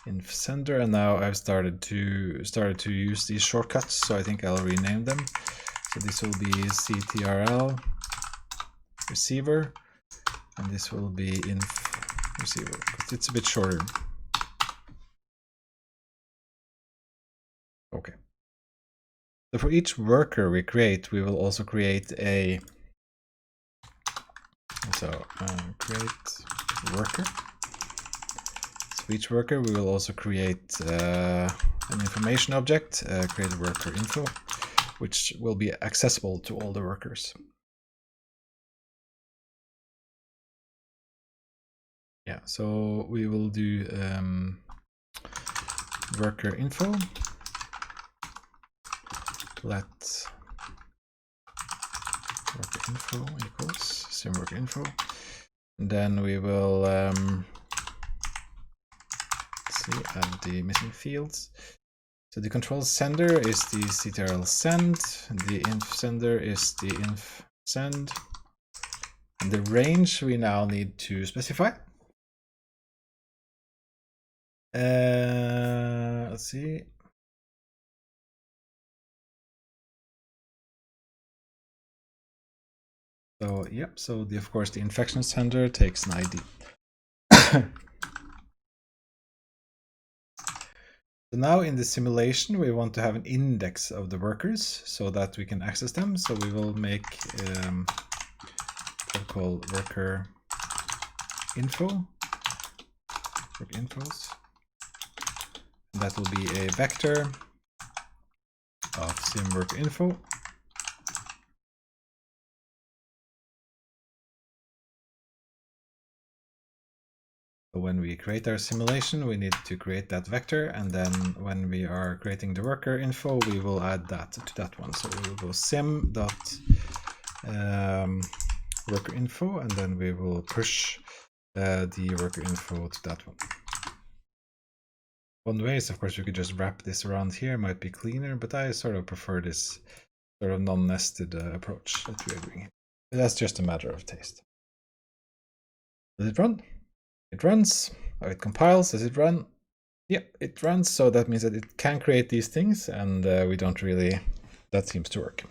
inf sender, and now I've started to use these shortcuts, so I think I'll rename them. So this will be ctrl receiver, and this will be inf receiver. It's a bit shorter. Okay. So for each worker we create, we will also create a create worker. So for each worker we will also create an information object, create worker info, which will be accessible to all the workers. Yeah, so we will do worker info. Let worker info equals sim worker info. And then we will add the missing fields. So the control sender is the ctrl send, the inf sender is the inf send, and the range we now need to specify. Let's see. So yep, so of course the infection sender takes an ID. So now in the simulation we want to have an index of the workers so that we can access them. So we will make called worker info, infos. And that will be a vector of sim worker info. So when we create our simulation, we need to create that vector, and then when we are creating the worker info, we will add that to that one. So we will go sim dot worker info, and then we will push the worker info to that one. One way is, of course, we could just wrap this around here, might be cleaner, but I sort of prefer this sort of non-nested approach that we are doing here. But that's just a matter of taste. Does it run? It runs. Oh, it compiles. Does it run? Yep, it runs. So that means that it can create these things, and we don't really. That seems to work.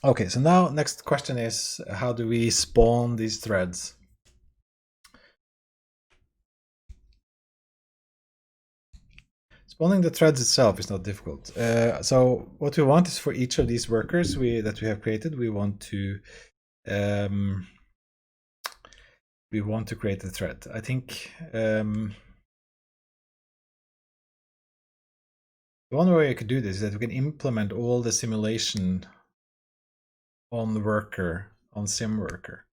Okay, so now next question is, how do we spawn these threads? Spawning the threads itself is not difficult. So what we want is for each of these workers that we have created, we want to create a thread. I think one way you could do this is that we can implement all the simulation on the worker, on sim worker.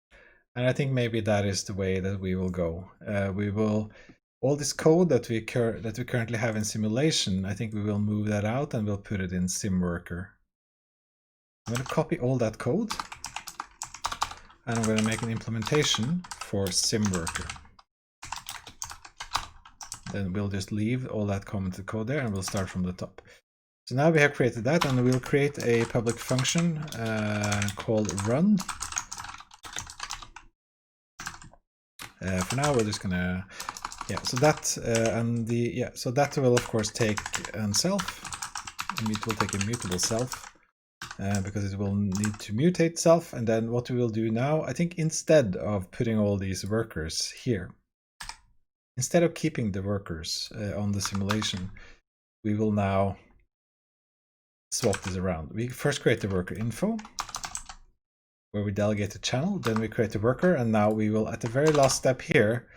And I think maybe that is the way that we will go. We will, all this code that we currently have in simulation, I think we will move that out and we'll put it in sim worker. I'm going to copy all that code and I'm going to make an implementation for sim worker. Then we'll just leave all that commented code there and we'll start from the top. So now we have created that and we'll create a public function called run. For now we're just gonna, so that so that will of course take self. It will take a mutable self because it will need to mutate self. And then what we will do now, I think instead of putting all these workers here, instead of keeping the workers on the simulation, we will now swap this around. We first create the worker info, where we delegate the channel, then we create the worker, and now we will, at the very last step here,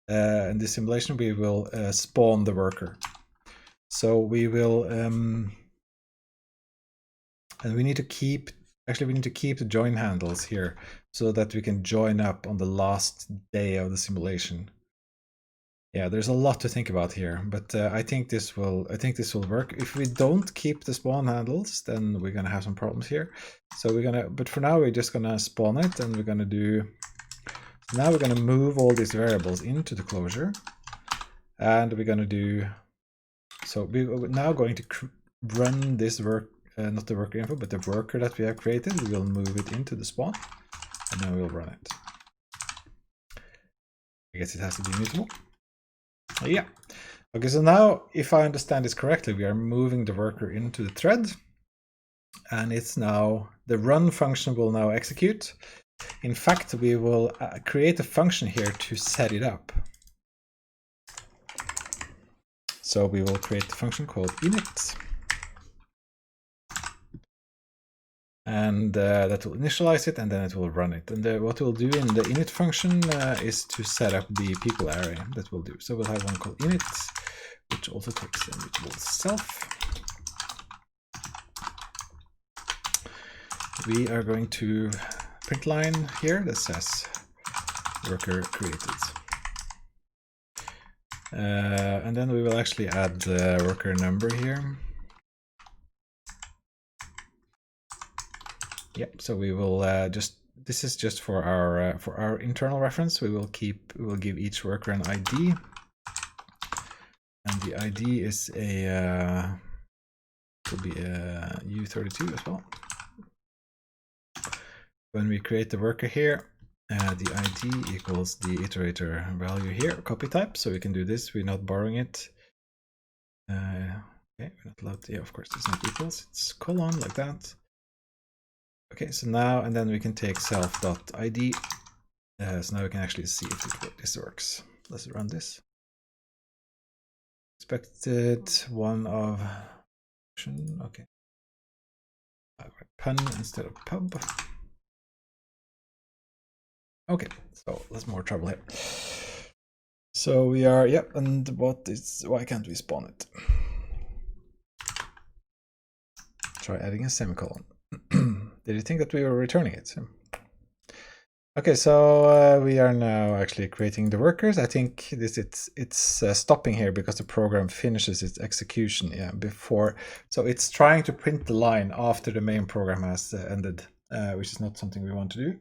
in the simulation, we will spawn the worker. So we will, and we need to keep, actually we need to keep the join handles here so that we can join up on the last day of the simulation. Yeah, there's a lot to think about here, but I think this will work. If we don't keep the spawn handles, then we're gonna have some problems here. So but for now we're just gonna spawn it, and we're gonna do. Now we're gonna move all these variables into the closure, and we're gonna do. So we're now going to run this work, not the worker info, but the worker that we have created. We will move it into the spawn, and then we'll run it. I guess it has to be mutable. Yeah. Okay, so now, if I understand this correctly, we are moving the worker into the thread, and it's now, the run function will now execute. In fact, we will create a function here to set it up. So we will create a function called init. And that will initialize it, and then it will run it. And what we'll do in the init function is to set up the people array that we'll do. So we'll have one called init, which also takes a mutable self. We are going to print line here that says worker created. And then we will actually add the worker number here. Yep. So we will this is just for our internal reference. We will give each worker an ID, and the ID is will be a U32 as well. When we create the worker here, the ID equals the iterator value here, copy type. So we can do this. We're not borrowing it. Okay, we're not allowed to. Yeah, of course, it's not equals. It's colon like that. Okay, so now, and then we can take self.id. So now we can actually see if this works. Let's run this. Expected one of, okay. Pun instead of pub. Okay, so there's more trouble here. So we are, yep, and why can't we spawn it? Try adding a semicolon. Did you think that we were returning it? Okay, so we are now actually creating the workers. I think it's stopping here because the program finishes its execution before. So it's trying to print the line after the main program has ended, which is not something we want to do.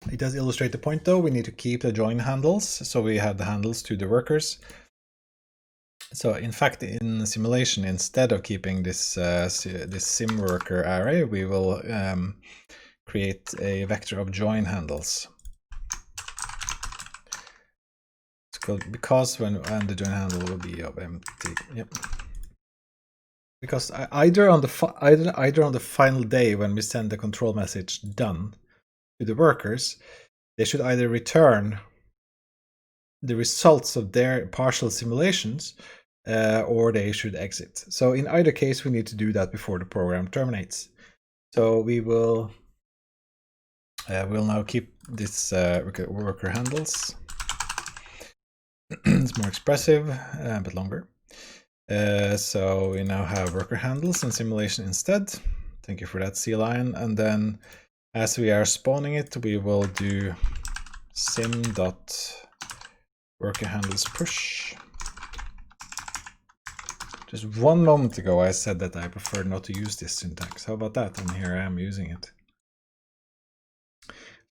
It does illustrate the point though. We need to keep the join handles, so we have the handles to the workers. So in fact, in simulation, instead of keeping this this sim worker array, we will create a vector of join handles. It's called, because when the join handle will be of empty. Yep. Because either on the final day when we send the control message done to the workers, they should either return the results of their partial simulations, or they should exit. So in either case, we need to do that before the program terminates. So we will we'll now keep this worker handles. It's more expressive, but longer. So we now have worker handles and simulation instead. Thank you for that, C-line. And then as we are spawning it, we will do sim.worker handles push. Just one moment ago, I said that I prefer not to use this syntax. How about that? And here I am using it.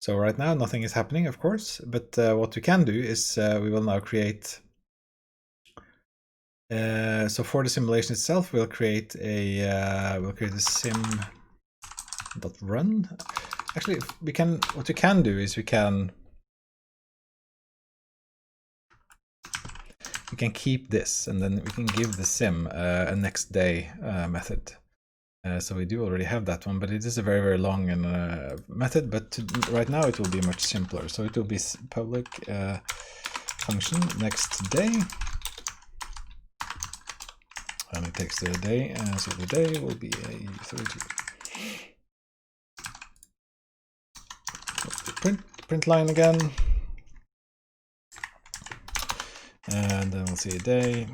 So right now, nothing is happening, of course, but what we can do is we will now create. So for the simulation itself, we'll create a sim.run. Actually, we can. What we can do is we can keep this, and then we can give the sim a next day method. So we do already have that one, but it is a very, very long method. But right now it will be much simpler. So it will be public function next day, and it takes the day. So the day will be a 30. Print line again, and then we'll see a day.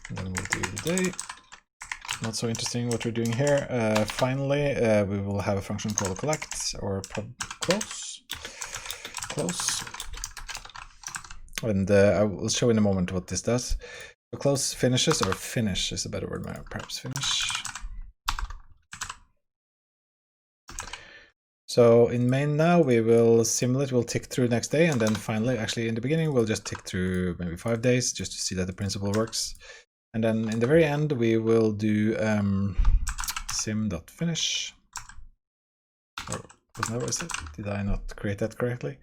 And then we'll do the day. Not so interesting what we're doing here. Finally, we will have a function called collect or close. And I will show in a moment what this does. So close finishes, or finish is a better word, perhaps finish. So in main now, we will simulate, we'll tick through next day, and then finally, actually in the beginning, we'll just tick through maybe 5 days just to see that the principle works. And then in the very end, we will do sim.finish. Or wasn't that what I said? Did I not create that correctly?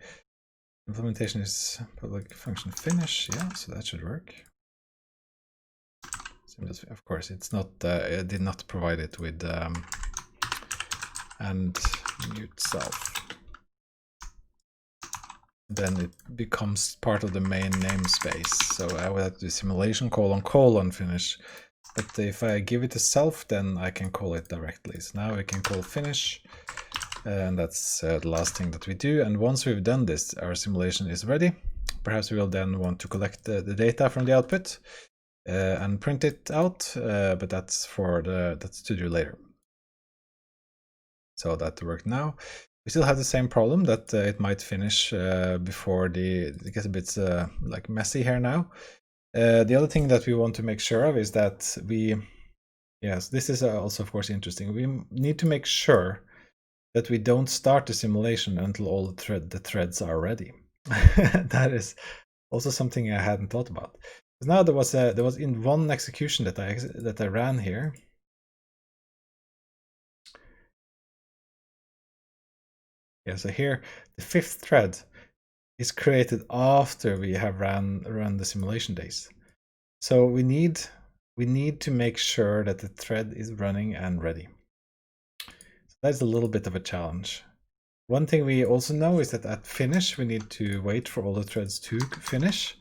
Implementation is public function finish. Yeah, so that should work. Of course, it's not. I did not provide it with and mute self. Then it becomes part of the main namespace. So I would have to do simulation : finish. But if I give it a self, then I can call it directly. So now we can call finish, and that's the last thing that we do. And once we've done this, our simulation is ready. Perhaps we will then want to collect the data from the output and print it out, but that's to do later. So that worked now. We still have the same problem that it might finish before it gets a bit like messy here now. The other thing that we want to make sure of is that yes, this is also of course interesting. We need to make sure that we don't start the simulation until all the threads are ready. That is also something I hadn't thought about. Because now there was in one execution that I ran here. Yeah, so here the 5th thread is created after we have run the simulation days. So we need to make sure that the thread is running and ready. So that's a little bit of a challenge. One thing we also know is that at finish we need to wait for all the threads to finish.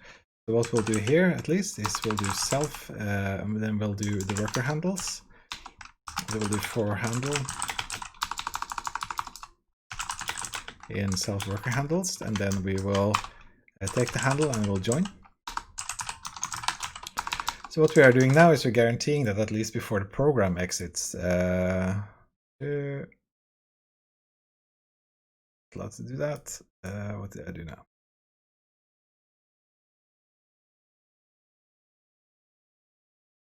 So what we'll do here at least is we'll do self, and then we'll do the worker handles. We'll do for handle in self worker handles, and then we will take the handle and we'll join. So what we are doing now is we're guaranteeing that at least before the program exits, allowed to do that. What did I do now?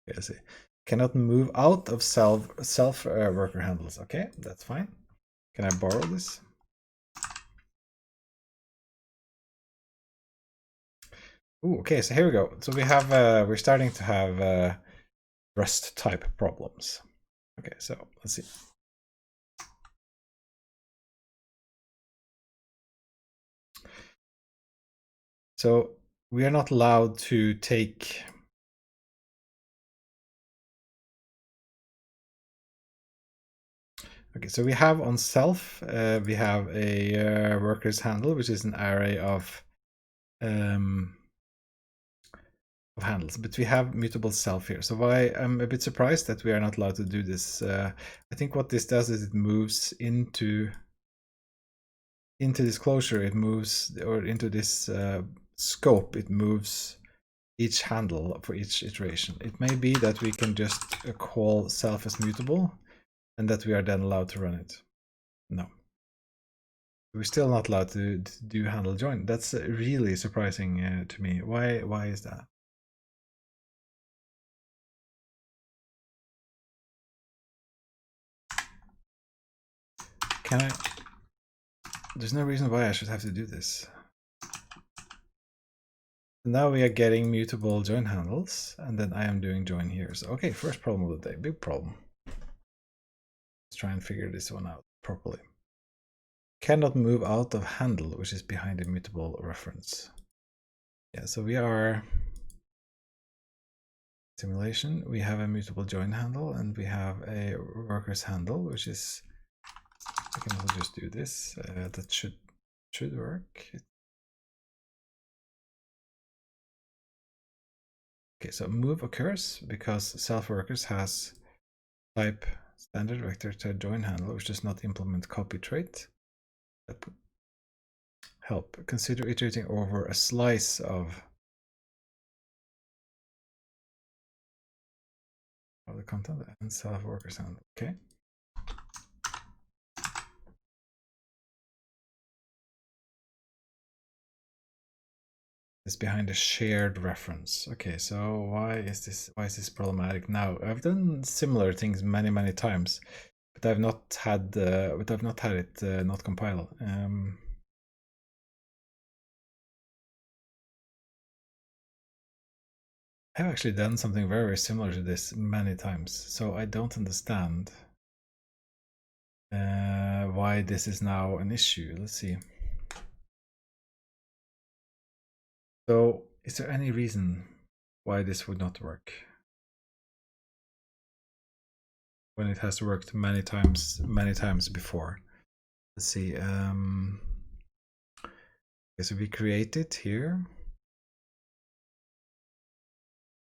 Okay, let's see. Cannot move out of self worker handles. Okay, that's fine. Can I borrow this? Ooh, okay, so here we go. So we have we're starting to have Rust type problems. Okay, so let's see. So we are not allowed to take Okay, so we have on self, we have a workers handle, which is an array of handles, but we have mutable self here. So why I'm a bit surprised that we are not allowed to do this. I think what this does is it moves into this closure, it moves, or into this scope, it moves each handle for each iteration. It may be that we can just call self as mutable and that we are then allowed to run it. No. We're still not allowed to do handle join. That's really surprising to me. Why is that? Can I? There's no reason why I should have to do this. Now we are getting mutable join handles, and then I am doing join here. So, okay, first problem of the day, big problem. Let's try and figure this one out properly. Cannot move out of handle, which is behind the mutable reference. Yeah, so we are simulation. We have a mutable join handle, and we have a workers handle, which is, I can also just do this. That should work. Okay, so move occurs because self workers has type standard vector to join handle, which does not implement copy trait. Help. Consider iterating over a slice of the content and self workers handle. Okay. It's behind a shared reference. Okay, so why is this problematic now? I've done similar things many times, but I've not had it not compile. I've actually done something very similar to this many times, so I don't understand why this is now an issue. Let's see. So, is there any reason why this would not work when it has worked many times before? Let's see. Okay, so we create it here.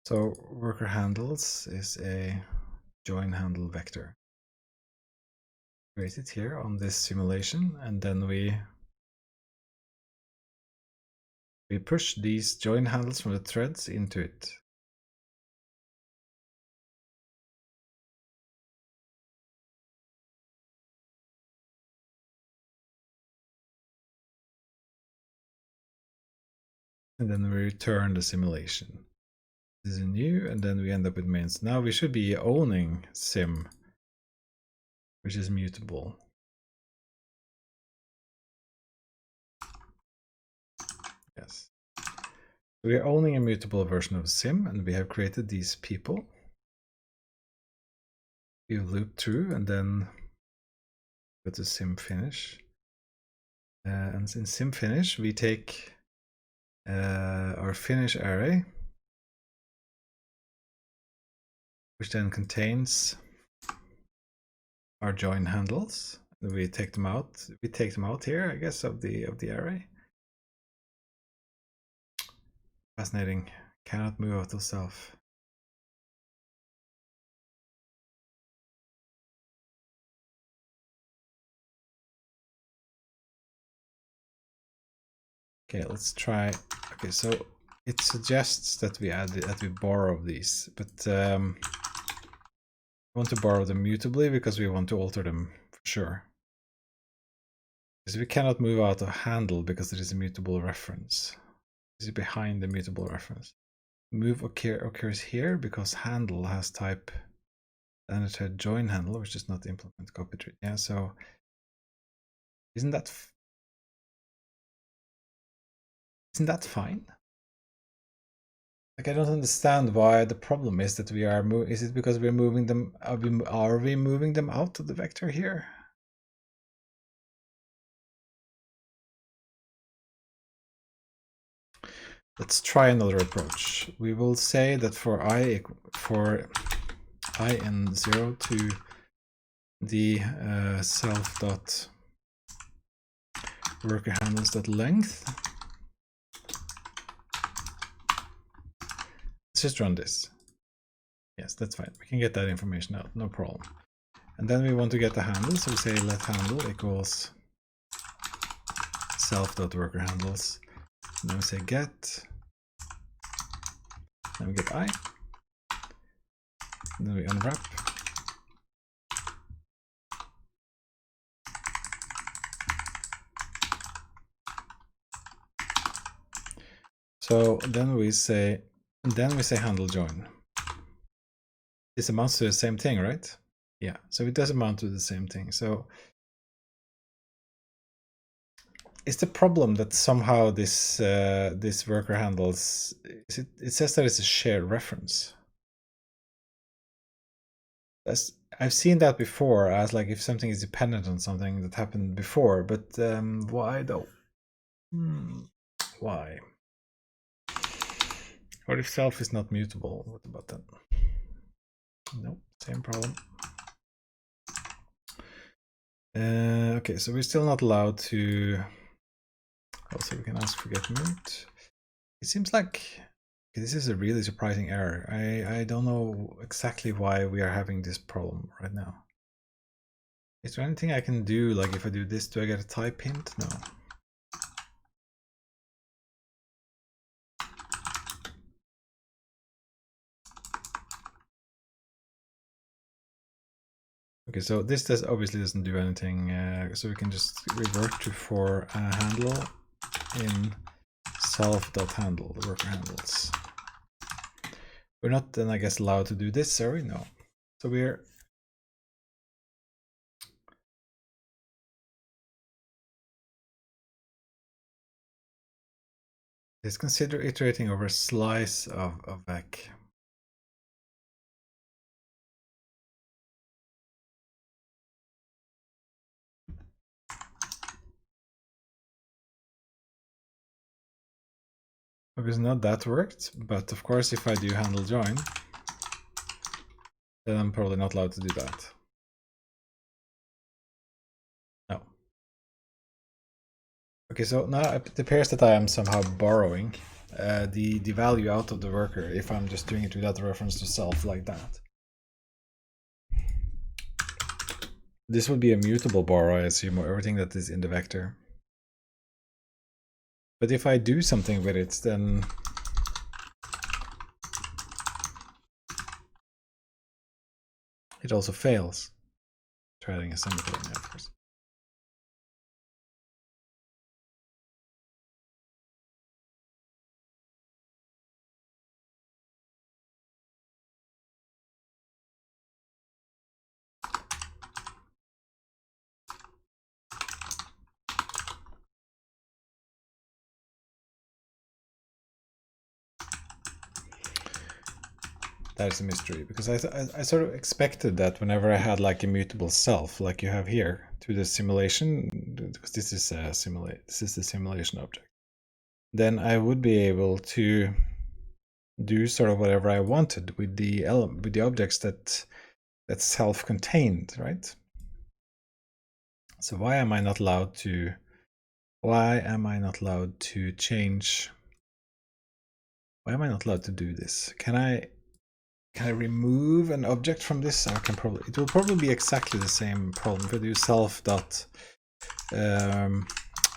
So worker handles is a join handle vector. Create it here on this simulation, and then we push these join handles from the threads into it. And then we return the simulation. This is a new, and then we end up with mains. Now we should be owning sim, which is mutable. Yes. We are owning a mutable version of sim, and we have created these people. We loop through and then go to sim finish. And in sim finish, we take our finish array, which then contains our join handles. We take them out. We take them out here, I guess, of the array. Fascinating. Cannot move out of self. Okay, let's try. Okay, so it suggests that we borrow these, but we want to borrow them mutably because we want to alter them for sure. Because we cannot move out of handle because it is a mutable reference. This is behind the mutable reference. Move occurs here because handle has type standard join handle, which does not implement copy trait. Yeah, so isn't that fine? Like, I don't understand why the problem is that we are is it because we're moving them? Are we moving them out of the vector here? Let's try another approach. We will say that for I in 0 to the self dot worker handles dot length. Let's just run this. Yes, that's fine. We can get that information out, no problem. And then we want to get the handle, so we say let handle equals self.worker handles. And then we say get. Then we get I. And then we unwrap. So then we say handle join. This amounts to the same thing, right? Yeah, so it does amount to the same thing. So is the problem that somehow this this worker handles, it says that it's a shared reference. I've seen that before as like if something is dependent on something that happened before, but why though? Why? What if self is not mutable? What about that? Nope, same problem. Okay, so we're still not allowed to. Also, we can ask for get mute. It seems like this is a really surprising error. I don't know exactly why we are having this problem right now. Is there anything I can do? Like if I do this, do I get a type hint? No. Okay, so this obviously doesn't do anything. So we can just revert to for handle in self.handle, the worker handles. We're not then, I guess, allowed to do this, are we? No. So we're let's consider iterating over a slice of vec. Because not that worked, but of course if I do handle join, then I'm probably not allowed to do that. No. Okay, so now it appears that I am somehow borrowing the value out of the worker if I'm just doing it without a reference to self like that. This would be a mutable borrow, I assume, or everything that is in the vector. But if I do something with it, then it also fails. Try adding a semicolon, of course. That is a mystery, because I sort of expected that whenever I had like a mutable self, like you have here, to the simulation, because this is a this is the simulation object, then I would be able to do sort of whatever I wanted with the objects that's self-contained, right? So why am I not allowed to? Why am I not allowed to change? Why am I not allowed to do this? Can I remove an object from this? I can probably. It will probably be exactly the same problem if I do self dot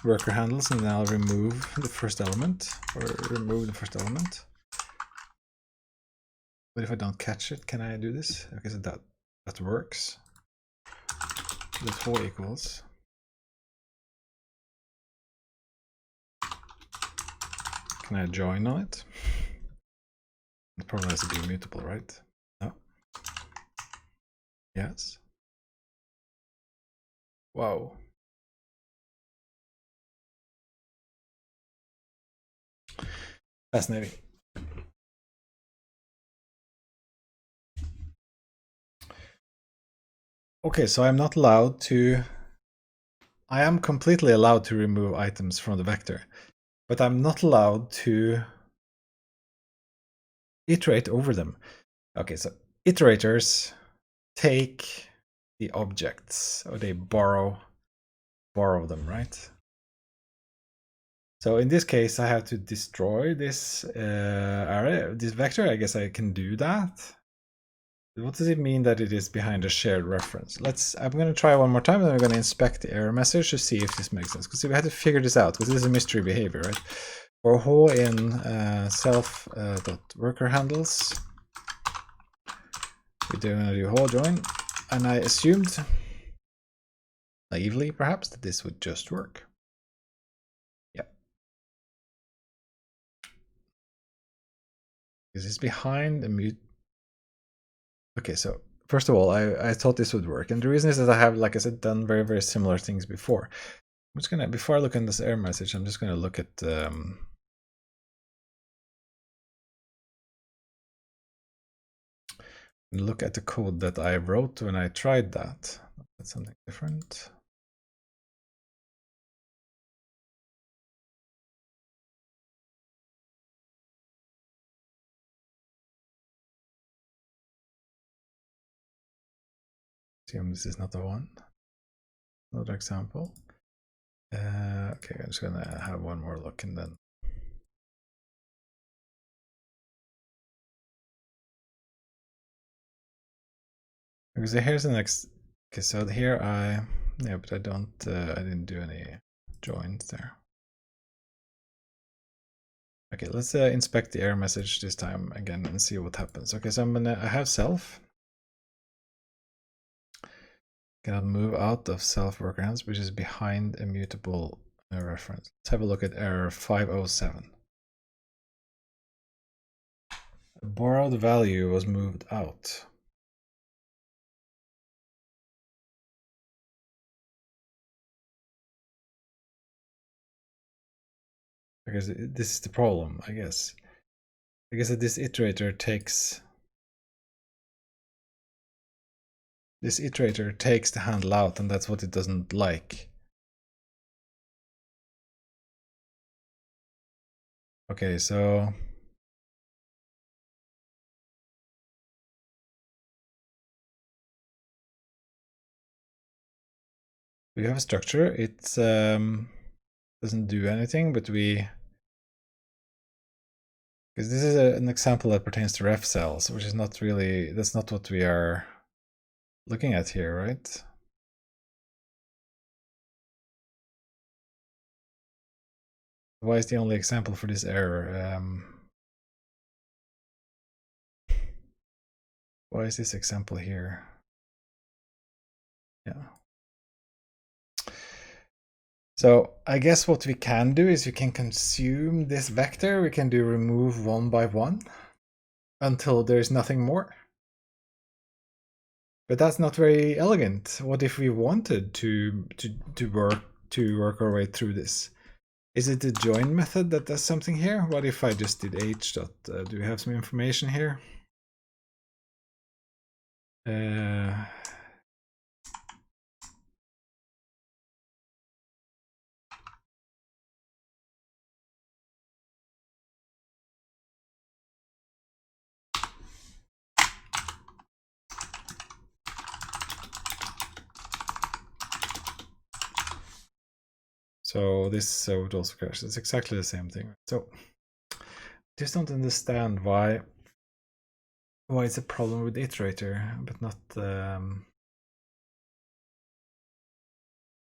worker handles, and then I'll remove the first element or remove the first element. But if I don't catch it, can I do this? Okay, so that works. The 4 equals. Can I join on it? It probably has to be immutable, right? No. Yes. Wow. Fascinating. Okay, so I'm not allowed to. I am completely allowed to remove items from the vector, but I'm not allowed to iterate over them. Okay, so iterators take the objects, or they borrow them, right? So in this case, I have to destroy this array, this vector. I guess I can do that. What does it mean that it is behind a shared reference? I'm going to try one more time, and then I'm going to inspect the error message to see if this makes sense. Because we had to figure this out, because this is a mystery behavior, right? For who in self.worker handles, we're going to do whole join, and I assumed, naively perhaps, that this would just work. Yeah. Is this behind a mute? Okay, so first of all, I thought this would work, and the reason is that I have, like I said, done very, very similar things before. I'm just gonna, before I look at this error message, I'm just gonna look at the code that I wrote when I tried that. That's something different. Assume this is not the one. Another example. Okay, I'm just gonna have one more look and then. Because here's the next. Okay, so here but I didn't do any joins there. Okay, let's inspect the error message this time again and see what happens. Okay, so I have self. Gonna move out of self worker hands, which is behind immutable reference. Let's have a look at error 507. The borrowed value was moved out. Because this is the problem, I guess. I guess that this iterator takes the handle out, and that's what it doesn't like. Okay, so we have a structure. It doesn't do anything, but because this is an example that pertains to ref cells, which is not really, that's not what we are looking at here, right? Why is the only example for this error? Why is this example here? Yeah. So I guess what we can do is we can consume this vector. We can do remove one by one until there's nothing more. But that's not very elegant. What if we wanted to work our way through this? Is it the join method that does something here? What if I just did h dot? Do we have some information here? So this would also crash. It's exactly the same thing. So I just don't understand why it's a problem with iterator, but not the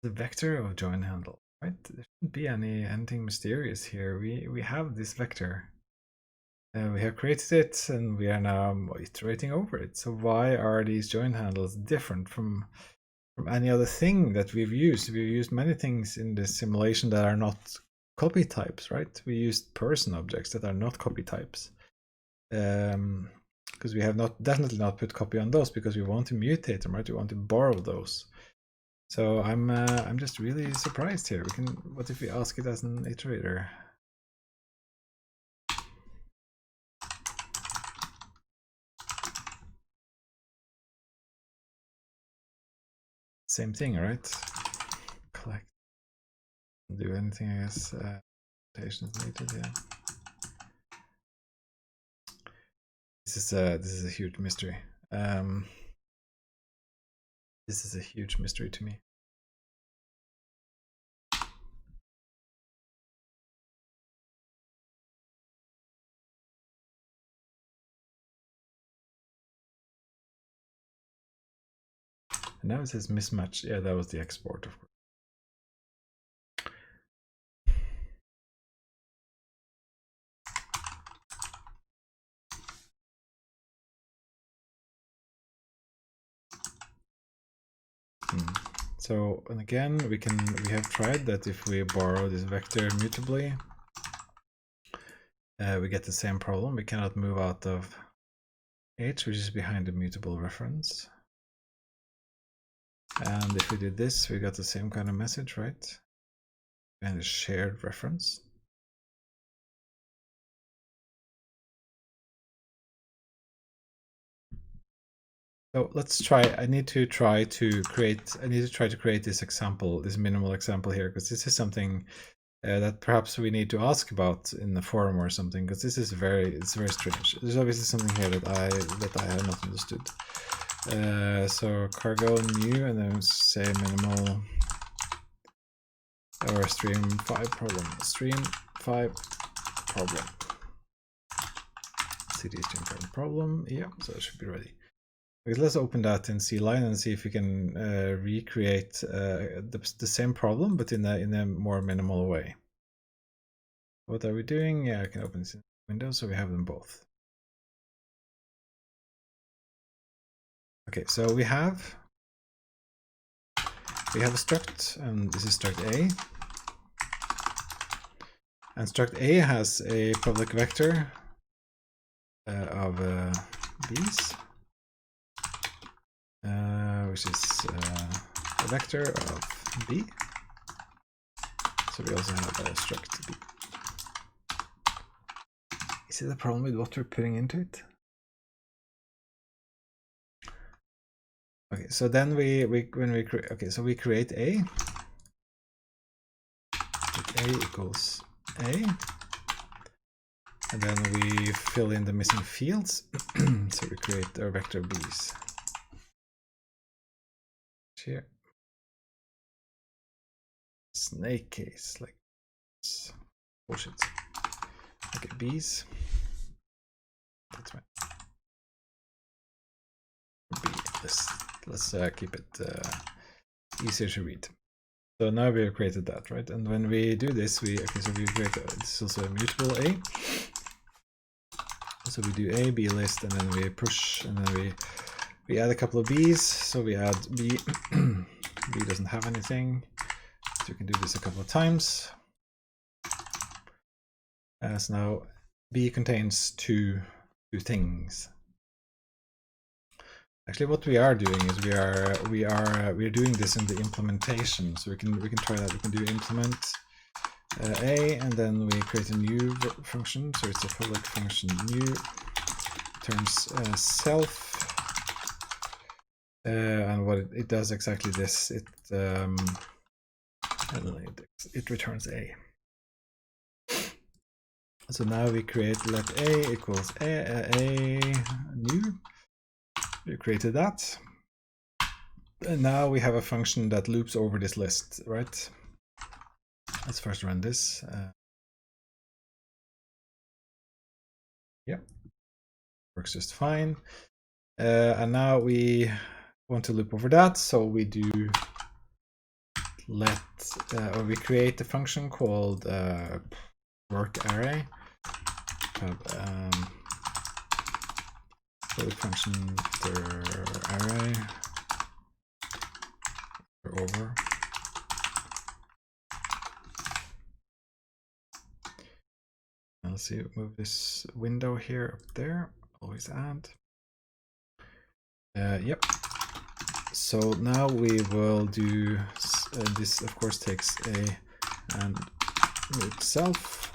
vector of join handle, right? There shouldn't be anything mysterious here. We have this vector. We have created it, and we are now iterating over it. So why are these join handles different from any other thing that we've used? We've used many things in this simulation that are not copy types, right? We used person objects that are not copy types. Because we have definitely not put copy on those because we want to mutate them, right? We want to borrow those. So I'm just really surprised here. What if we ask it as an iterator? Same thing, right? Collect. Do anything, I guess. Annotations needed, yeah. This is a huge mystery. This is a huge mystery to me. And now it says mismatch. Yeah, that was the export, of course. So, and again, we have tried that if we borrow this vector mutably, we get the same problem. We cannot move out of H, which is behind the mutable reference. And if we did this, we got the same kind of message, right? And a shared reference. So let's try. I need to try to create this example, this minimal example here, because this is something that perhaps we need to ask about in the forum or something, because this is very strange. There's obviously something here that I have not understood. So cargo new, and then say minimal or stream 5 problem. Stream 5 problem. CD stream 5 problem. Yeah, so it should be ready. Okay, let's open that in CLine and see if we can recreate the same problem, but in a more minimal way. What are we doing? Yeah, I can open this in Windows, so we have them both. Okay, so we have a struct, and this is struct A. And struct A has a public vector of B's. Which is a vector of B. So we also have a struct B. Is it a problem with what we're putting into it? Okay, so then we create A. A equals A. And then we fill in the missing fields. So we create our vector B's. Here. Snake case, like this. Bullshit. Okay, B's. That's right. B. Let's keep it easier to read. So now we have created that, right? And when we do this, we create this is also a mutable A. So we do A, B list, and then we push, and then we add a couple of B's. So we add B. B doesn't have anything. So we can do this a couple of times. So now B contains two things. Actually, what we are doing is we are doing this in the implementation. So we can try that. We can do implement A, and then we create a new function. So it's a public function new, returns self, and what it does exactly this. It returns A. So now we create let A equals a new. We created that. And now we have a function that loops over this list, right? Let's first run this. Yeah, works just fine. And now we want to loop over that, so we do or we create a function called work array. Public function array over. Let's see, move this window here up there. Always add. Yep. So now we will do this. Of course, takes A and self.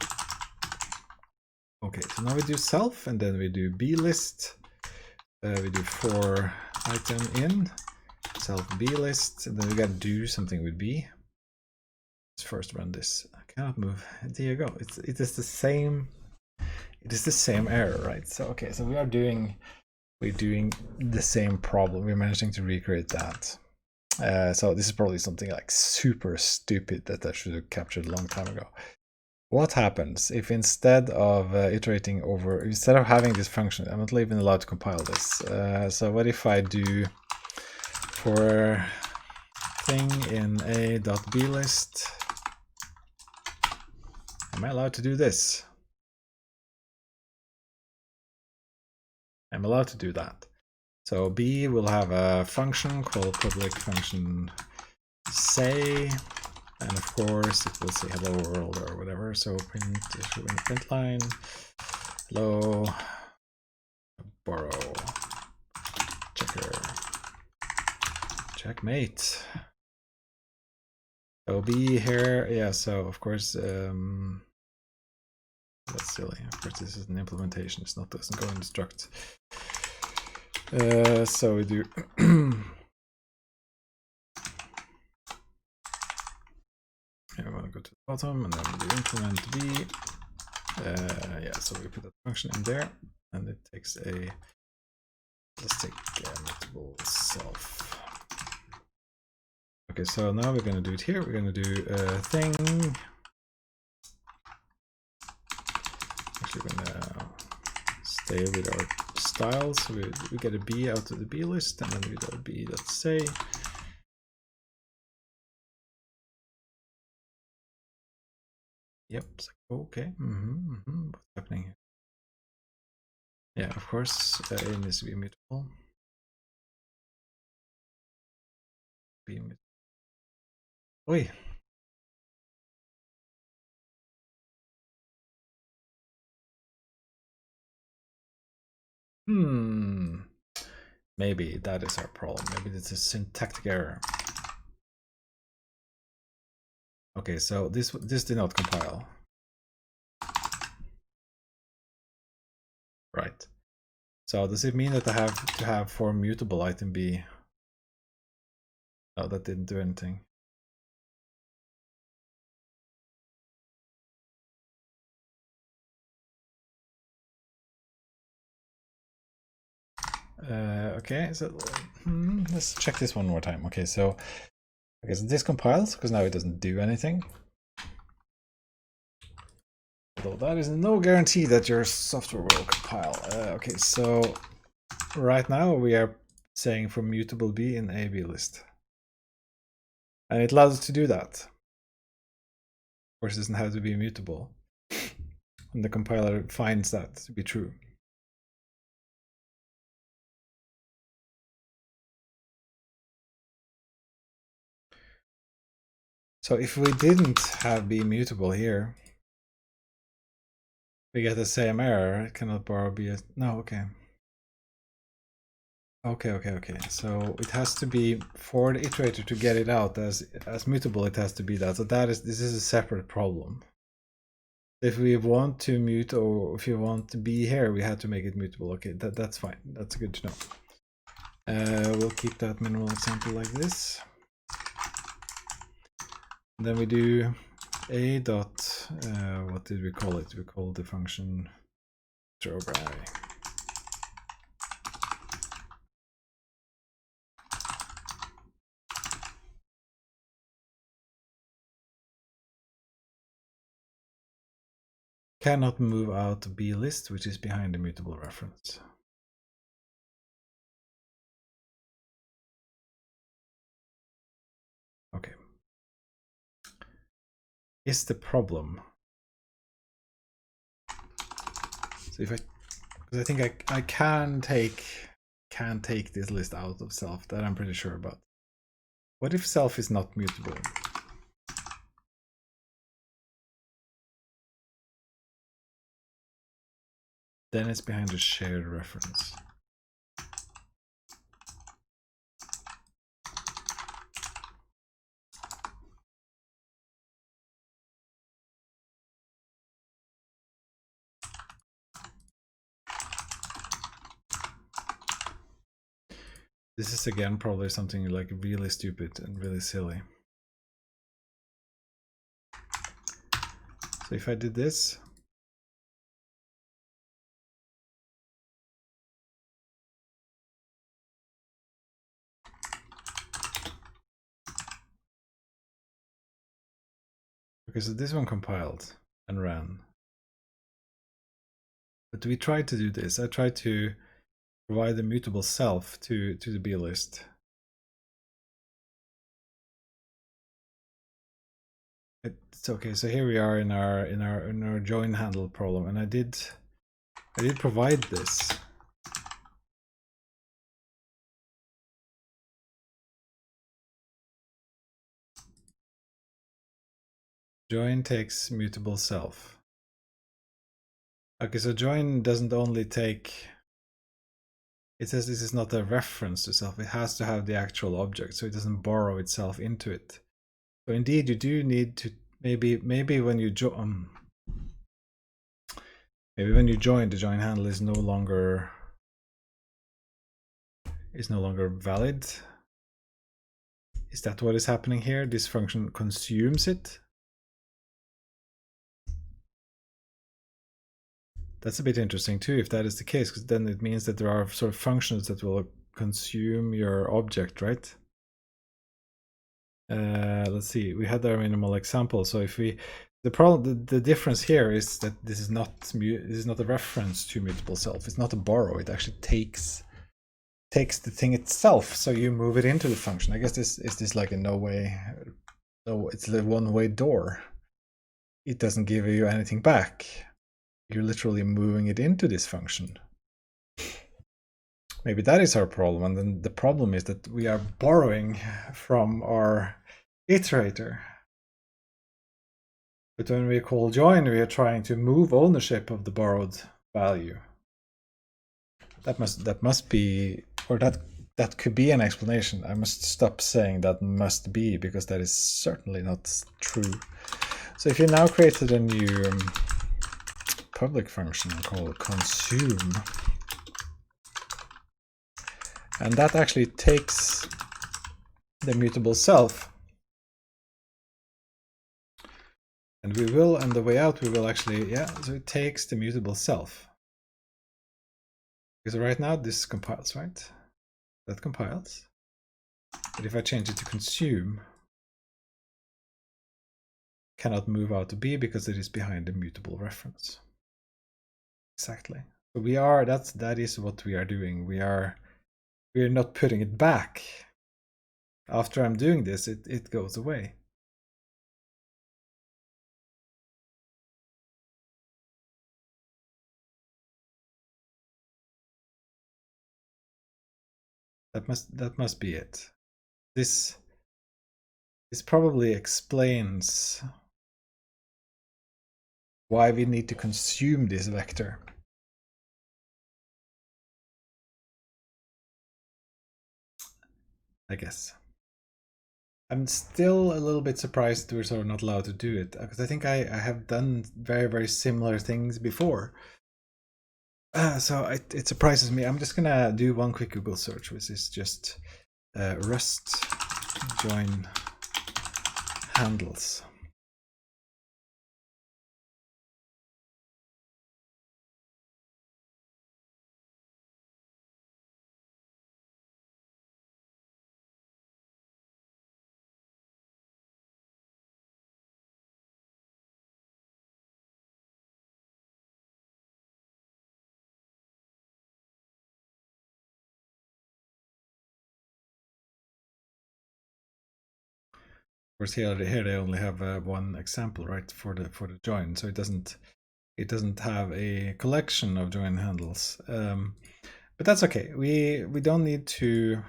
Okay, so now we do self, and then we do B list. We do for item in self B list, and then we gotta do something with B. Let's first run this. I cannot move. There you go. It is the same. It is the same error, right? So okay, so we're doing the same problem. We're managing to recreate that. So this is probably something like super stupid that I should have captured a long time ago. What happens if instead of iterating over, instead of having this function, I'm not even allowed to compile this. So what if I do for thing in a.blist? Am I allowed to do this? I'm allowed to do that. So B will have a function called public function say, and of course it will say hello world or whatever. So print line hello borrow checker checkmate. So B here, yeah. So of course that's silly. Of course this is an implementation. It's not doesn't go in struct. So we do. I want to go to the bottom and then we do implement B. Yeah, so we put that function in there and it takes a, let's take mutable self. Okay, so now we're going to do it here. We're going to do a thing. Actually, we're going to stay with our styles. So we get a B out of the B list and then we do a B, let's say. Yep, okay. What's happening here? Yeah, of course, it needs to be mutable. Be mutable. Oi. Maybe that is our problem. Maybe it's a syntactic error. Okay, so this did not compile. Right. So does it mean that I have to have for mutable item B? Oh, that didn't do anything. Okay, so let's check this one more time. Okay, so this compiles because now it doesn't do anything. Although that is no guarantee that your software will compile. Okay, so right now we are saying for mutable B in A/B list, and it allows us to do that. Of course, it doesn't have to be mutable, and the compiler finds that to be true. So if we didn't have B mutable here, we get the same error. It cannot borrow B. No, okay. Okay. So it has to be for the iterator to get it out as mutable. It has to be that. So this is a separate problem. If we want to mute or if you want to be here, we have to make it mutable. Okay, that's fine. That's good to know. We'll keep that minimal example like this. And then we do a dot. What did we call it? We called the function throw by. Cannot move out B list, which is behind the mutable reference. Okay. Is the problem. So if I think I can take this list out of self, that I'm pretty sure about. What if self is not mutable? Then it's behind the shared reference. This is again probably something like really stupid and really silly. So if I did this, Okay, so this one compiled and ran. But we tried to do this. I tried to provide the mutable self to the B list. It's okay. So here we are in our join handle problem, and I did provide this. Join takes mutable self. Okay, so join doesn't only take. It says this is not a reference to self. It has to have the actual object, so it doesn't borrow itself into it. So indeed, you do need to maybe when you join. Maybe when you join, the join handle is no longer valid. Is that what is happening here? This function consumes it. That's a bit interesting too, if that is the case, because then it means that there are sort of functions that will consume your object, right? Let's see. We had our minimal example. So if we, the difference here is that this is not a reference to mutable self. It's not a borrow. It actually takes the thing itself. So you move it into the function. I guess this is like a it's a one-way door. It doesn't give you anything back. You're literally moving it into this function. Maybe that is our problem, and then the problem is that we are borrowing from our iterator. But when we call join, we are trying to move ownership of the borrowed value. That must be, or that could be an explanation. I must stop saying that must be, because that is certainly not true. So if you now created a new public function called consume, and that actually takes the mutable self, and we will, on the way out, we will actually, so it takes the mutable self. Because right now this compiles, right? That compiles. But if I change it to consume, cannot move out to B because it is behind the mutable reference. Exactly. So we are, that is what we are doing. We are not putting it back. After I'm doing this, it goes away. That must be it. This probably explains why we need to consume this vector. I guess. I'm still a little bit surprised we're sort of not allowed to do it, because I think I have done very, very similar things before. So it surprises me. I'm just gonna do one quick Google search, which is just Rust join handles. Of course, here they only have one example, right, for the join, so it doesn't have a collection of join handles. But that's okay. We don't need to.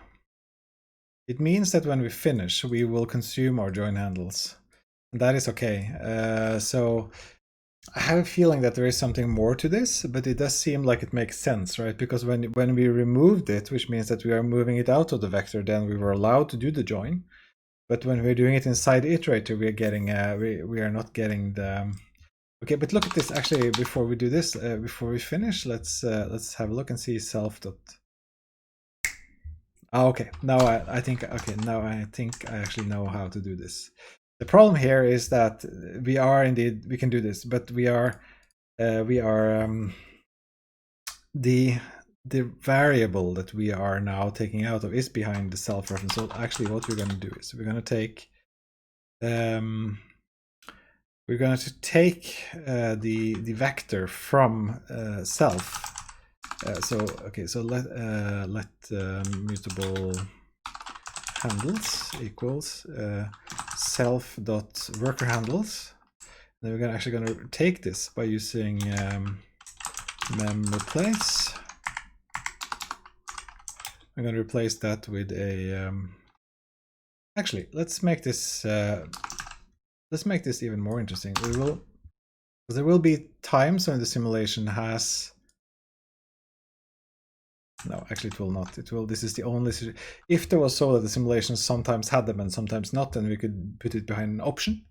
It means that when we finish, we will consume our join handles. That is okay. So I have a feeling that there is something more to this, but it does seem like it makes sense, right? Because when we removed it, which means that we are moving it out of the vector, then we were allowed to do the join. But when we're doing it inside the iterator, we are getting we are not getting the. Okay, but look at this. Actually, before we do this, before we finish, let's have a look and see self dot. Oh, okay, now I think I actually know how to do this. The problem here is that we can do this, but the variable that we are now taking out of is behind the self reference. So actually what we're going to do is we're going to take we're going to take the vector from self. So let mutable handles equals self dot worker handles. Then we're actually going to take this by using mem replace. I'm going to replace that with a actually let's make this even more interesting. There will be times when the simulation has no, actually it will not. It will. This is the only. If there was so that the simulation sometimes had them and sometimes not, then we could put it behind an option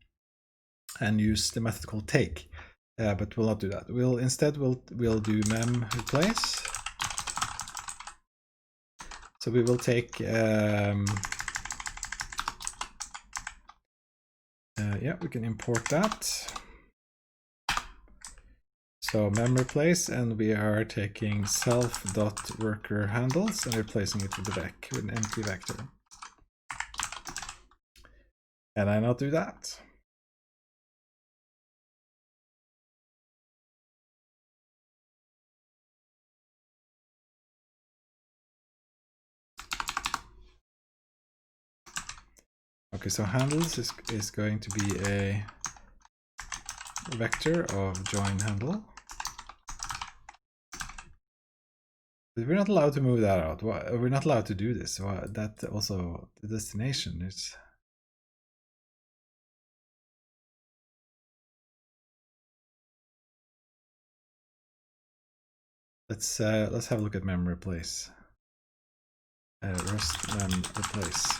and use the method called take. But we'll not do that. We'll instead we'll do mem replace. So we will take yeah, we can import that. So mem replace, and we are taking self.worker handles and replacing it with the vec, with an empty vector. Can I not do that? Okay, so handles is going to be a vector of join handle. But we're not allowed to move that out. We're not allowed to do this. So that also the destination is. Let's have a look at mem replace. Rust mem replace.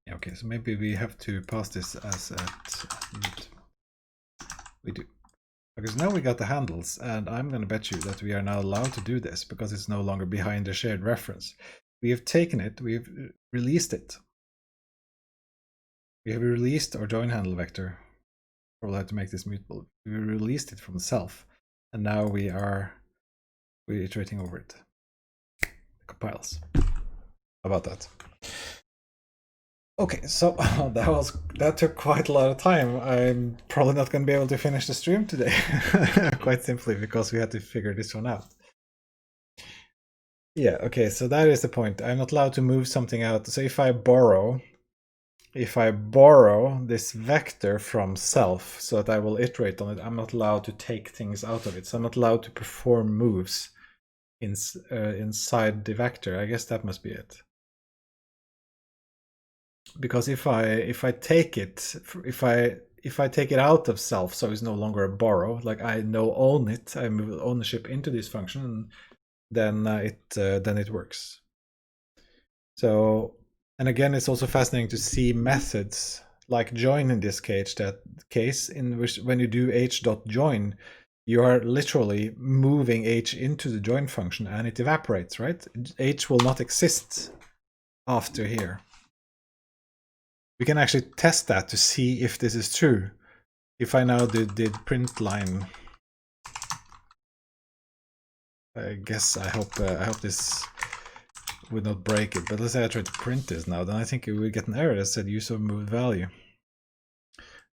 Yeah, okay, so maybe we have to pass this as at we do. Because now we got the handles, and I'm going to bet you that we are now allowed to do this because it's no longer behind the shared reference. We have taken it, we've released it. We have released our join handle vector. We'll have to make this mutable. We released it from self, and now we're iterating over it. It compiles. How about that? Okay, so that took quite a lot of time. I'm probably not going to be able to finish the stream today, quite simply because we had to figure this one out. Yeah, okay, so that is the point. I'm not allowed to move something out. So if I borrow this vector from self so that I will iterate on it, I'm not allowed to take things out of it. So I'm not allowed to perform moves inside the vector. I guess that must be it. Because if I take it out of self, so it's no longer a borrow, like I now own it, I move ownership into this function, then it works. So, and again, it's also fascinating to see methods like join in this case in which when you do h.join, you are literally moving h into the join function and it evaporates, right? H will not exist after here. We can actually test that to see if this is true. If I now did print line, I guess I hope this would not break it. But let's say I try to print this now, then I think we get an error that said use of moved value.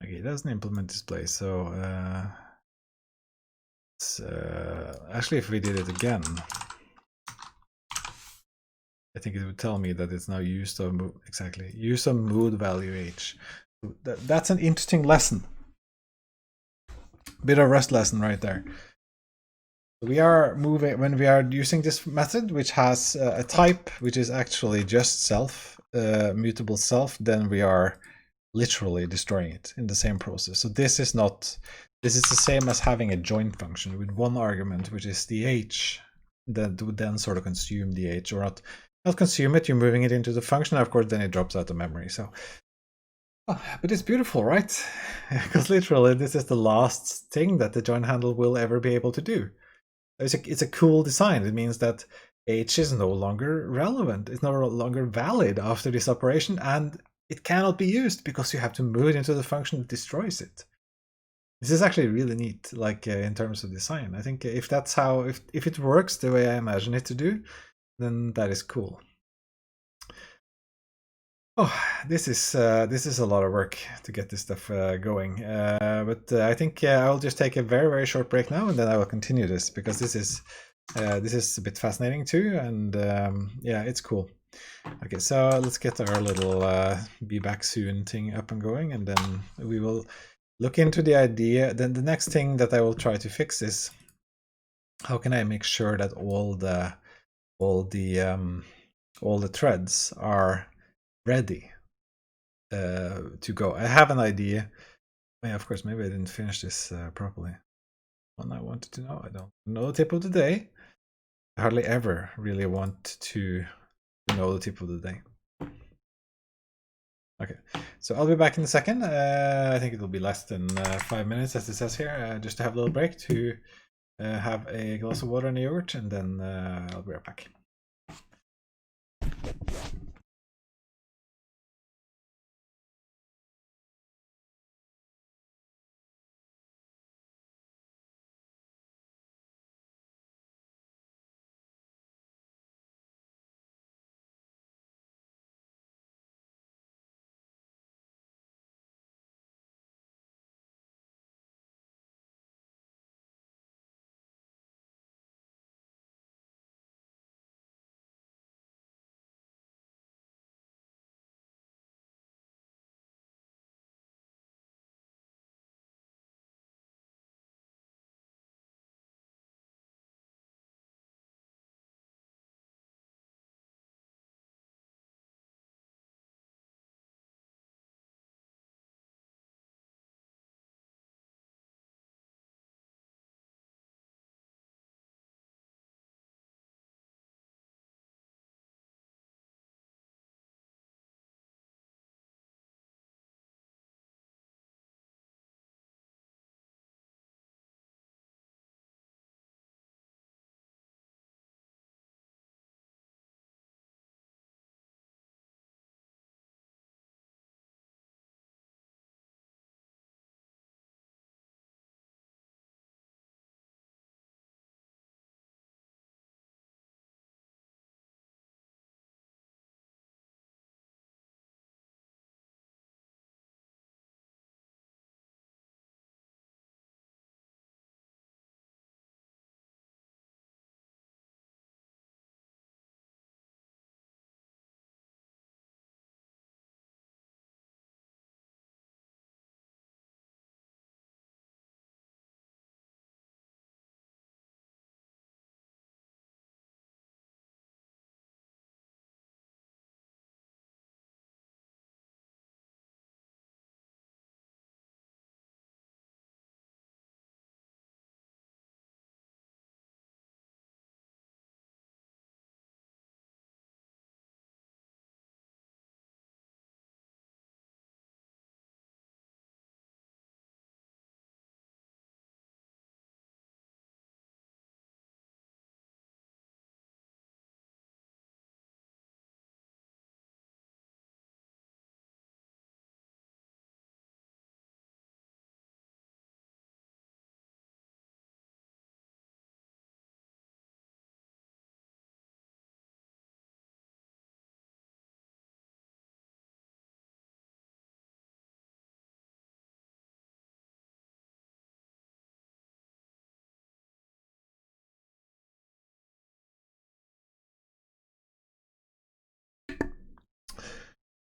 Okay, it doesn't implement display. So actually, if we did it again, I think it would tell me that it's now used of move, exactly use of moved value h. That's an interesting lesson. Bit of Rust lesson right there. We are moving when we are using this method, which has a type which is actually just self, mutable self. Then we are literally destroying it in the same process. So this is the same as having a join function with one argument, which is the h, that would then sort of consume the h, or not consume it. You're moving it into the function. Of course, then it drops out of memory. So. Oh, but it's beautiful, right? Because literally, this is the last thing that the join handle will ever be able to do. It's a cool design. It means that h is no longer relevant. It's no longer valid after this operation, and it cannot be used because you have to move it into the function that destroys it. This is actually really neat, like in terms of design. I think if that's how, if it works the way I imagine it to do, then that is cool. Oh, this is a lot of work to get this stuff going. But I think I'll just take a very, very short break now, and then I will continue this because this is a bit fascinating too, and yeah, it's cool. Okay, so let's get our little be back soon thing up and going, and then we will look into the idea. Then the next thing that I will try to fix is how can I make sure that all the threads are ready to go. I have an idea. Yeah, of course, maybe I didn't finish this properly. One I wanted to know. I don't know the tip of the day. I hardly ever really want to know the tip of the day. Okay, so I'll be back in a second. I think it'll be less than 5 minutes, as it says here, just to have a little break to have a glass of water and a yogurt, and then I'll be right back.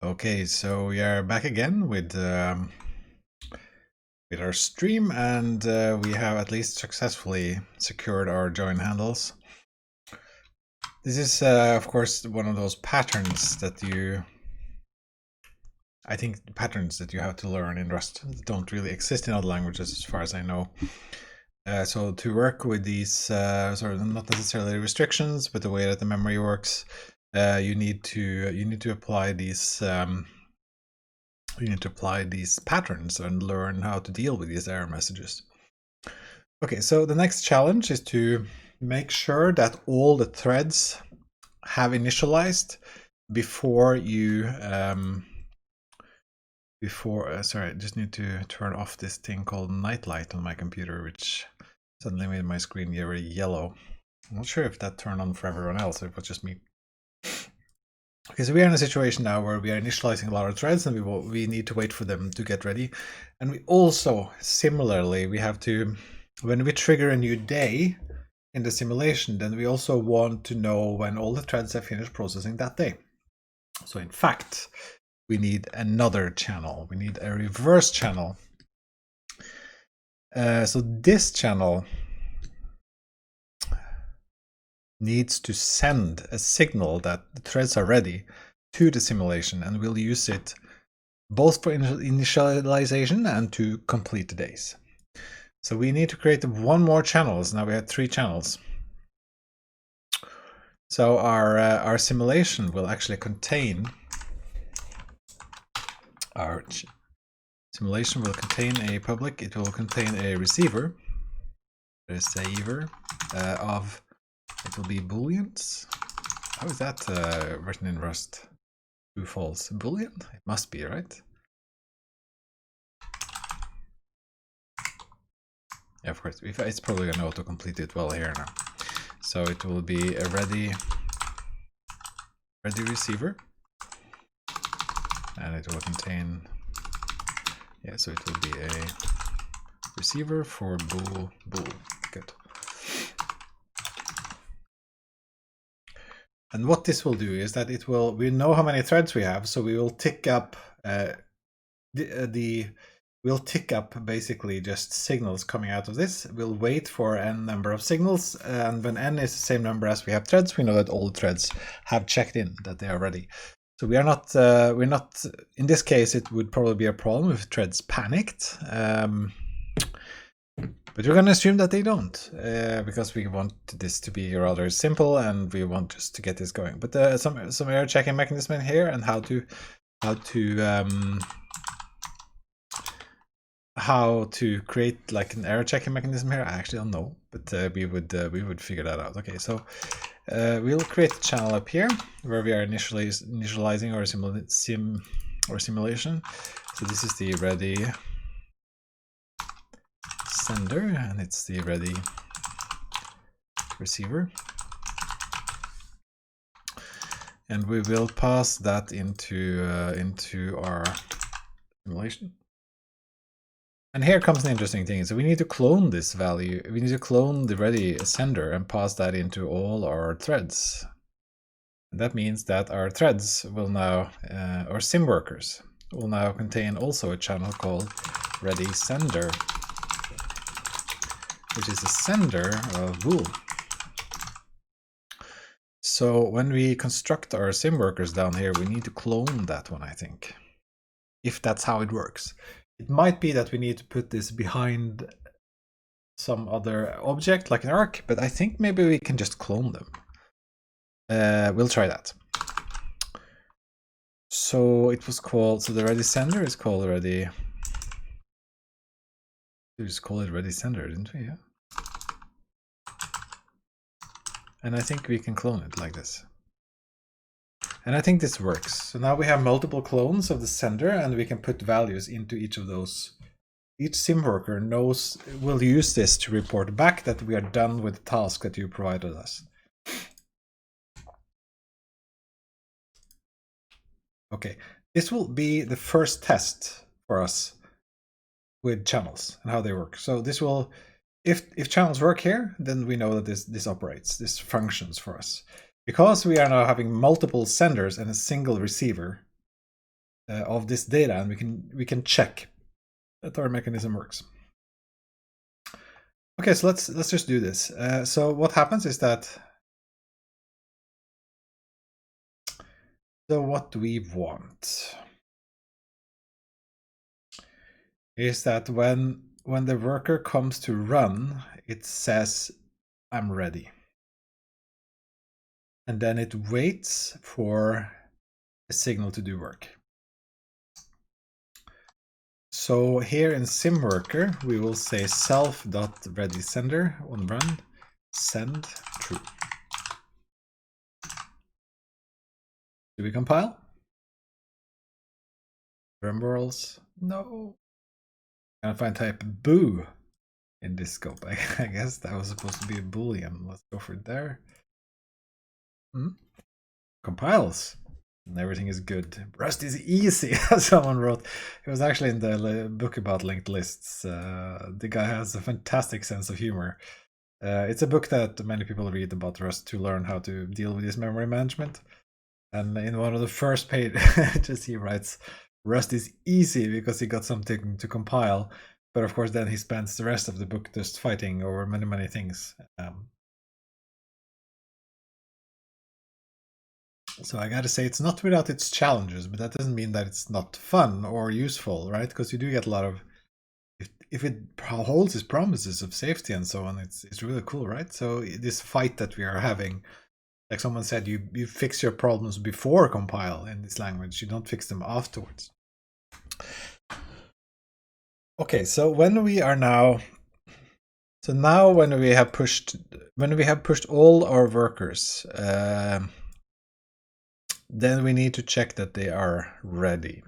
Okay, so we are back again with our stream, and we have at least successfully secured our join handles. This is, of course, one of those patterns that I think patterns that you have to learn in Rust don't really exist in other languages, as far as I know. So to work with these sort of not necessarily restrictions, but the way that the memory works, you need to apply these. You need to apply these patterns and learn how to deal with these error messages. Okay, so the next challenge is to make sure that all the threads have initialized before you before, sorry, I just need to turn off this thing called nightlight on my computer, which suddenly made my screen very yellow. I'm not sure if that turned on for everyone else, or if it was just me. Okay, so we are in a situation now where we are initializing a lot of threads, and we need to wait for them to get ready. And we also, similarly, we have to, when we trigger a new day in the simulation, then we also want to know when all the threads have finished processing that day. So in fact, we need another channel. We need a reverse channel. So this channel needs to send a signal that the threads are ready to the simulation, and we'll use it both for initialization and to complete the days. So we need to create one more channel. So now we have 3 channels. So our simulation will actually contain, our simulation will contain a public, it will contain a receiver, of, it will be booleans. How is that written in Rust? True, false, boolean? It must be, right? Yeah, of course. It's probably going to auto-complete it well here now. So it will be a ready receiver, and it will contain, yeah, so it will be a receiver for bool. Good. And what this will do is that it will, we know how many threads we have, so we will tick up we'll tick up basically just signals coming out of this. We'll wait for n number of signals, and when n is the same number as we have threads, we know that all the threads have checked in, that they are ready. So we are not, we're not, in this case, it would probably be a problem if threads panicked. But we're going to assume that they don't, because we want this to be rather simple, and we want just to get this going. But some error checking mechanism in here, and how to create like an error checking mechanism here, I actually don't know, but we would figure that out. Okay, so we'll create a channel up here where we are initializing our simulation. So this is the ready sender, and it's the ready receiver, and we will pass that into our simulation. And here comes an interesting thing. So we need to clone this value. We need to clone the ready sender and pass that into all our threads. And that means that our threads will now, or sim workers, will now contain also a channel called ready sender, which is the sender of bool. So when we construct our sim workers down here, we need to clone that one, I think, if that's how it works. It might be that we need to put this behind some other object like an arc, but I think maybe we can just clone them. We'll try that. So it was called, so the ready sender is called ready. We just call it ready sender, didn't we? Yeah. And I think we can clone it like this. And I think this works. So now we have multiple clones of the sender, and we can put values into each of those. Each sim worker will use this to report back that we are done with the task that you provided us. Okay, this will be the first test for us with channels and how they work. So this will, if channels work here, then we know that this operates, this functions for us. Because we are now having multiple senders and a single receiver of this data, and we can check that our mechanism works. Okay, so let's just do this. So what happens is that, so what we want is that when the worker comes to run, it says, I'm ready. And then it waits for a signal to do work. So here in SimWorker, we will say self.readySender on run, send true. Do we compile? Drumrolls. No. Can't find type boo in this scope. I guess that was supposed to be a boolean. Let's go for it there. Compiles. And everything is good. Rust is easy, someone wrote. It was actually in the book about linked lists. The guy has a fantastic sense of humor. It's a book that many people read about Rust to learn how to deal with this memory management. And in one of the first pages, he writes, Rust is easy because he got something to compile. But of course, then he spends the rest of the book just fighting over many, many things. So I gotta say, it's not without its challenges, but that doesn't mean that it's not fun or useful, right? Because you do get a lot of, if it holds its promises of safety and so on, it's really cool, right? So this fight that we are having, like someone said, you fix your problems before compile in this language. You don't fix them afterwards. Okay, so when we are now, so now when we have pushed all our workers, then we need to check that they are ready.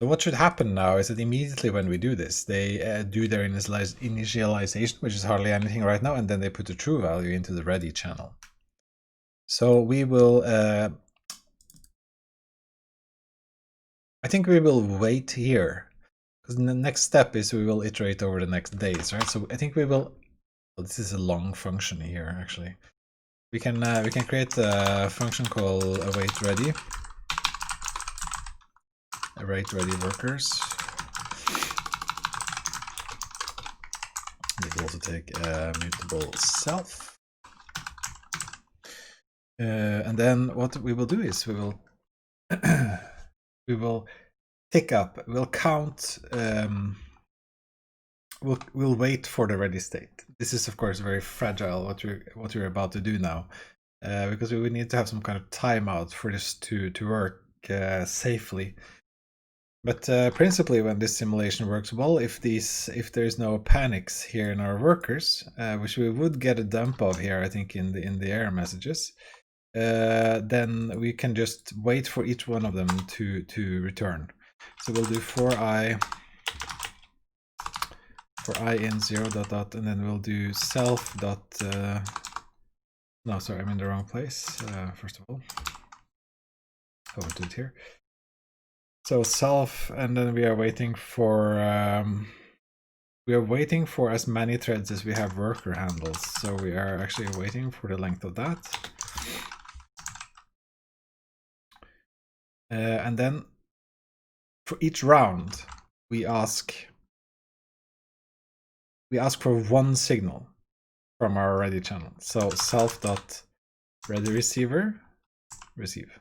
So what should happen now is that immediately when we do this, they do their initialization, which is hardly anything right now, and then they put the true value into the ready channel. So we will, I think we will wait here, because the next step is we will iterate over the next days, right? So I think we will, well, this is a long function here, actually. We can create a function called await ready workers. We can also take mutable self. And then what we will do is we will we will pick up, we'll count, we'll wait for the ready state. This is of course very fragile what we're about to do now, because we would need to have some kind of timeout for this to work safely. But principally, when this simulation works well, if there's no panics here in our workers, which we would get a dump of here, I think in the error messages, then we can just wait for each one of them to return. So we'll do for I in 0 dot dot, and then we'll do self dot. No, sorry, I'm in the wrong place. First of all, I will do it here. So self, and then we are waiting for as many threads as we have worker handles. So we are actually waiting for the length of that. And then for each round, we ask for one signal from our ready channel. So self dot ready receiver receive.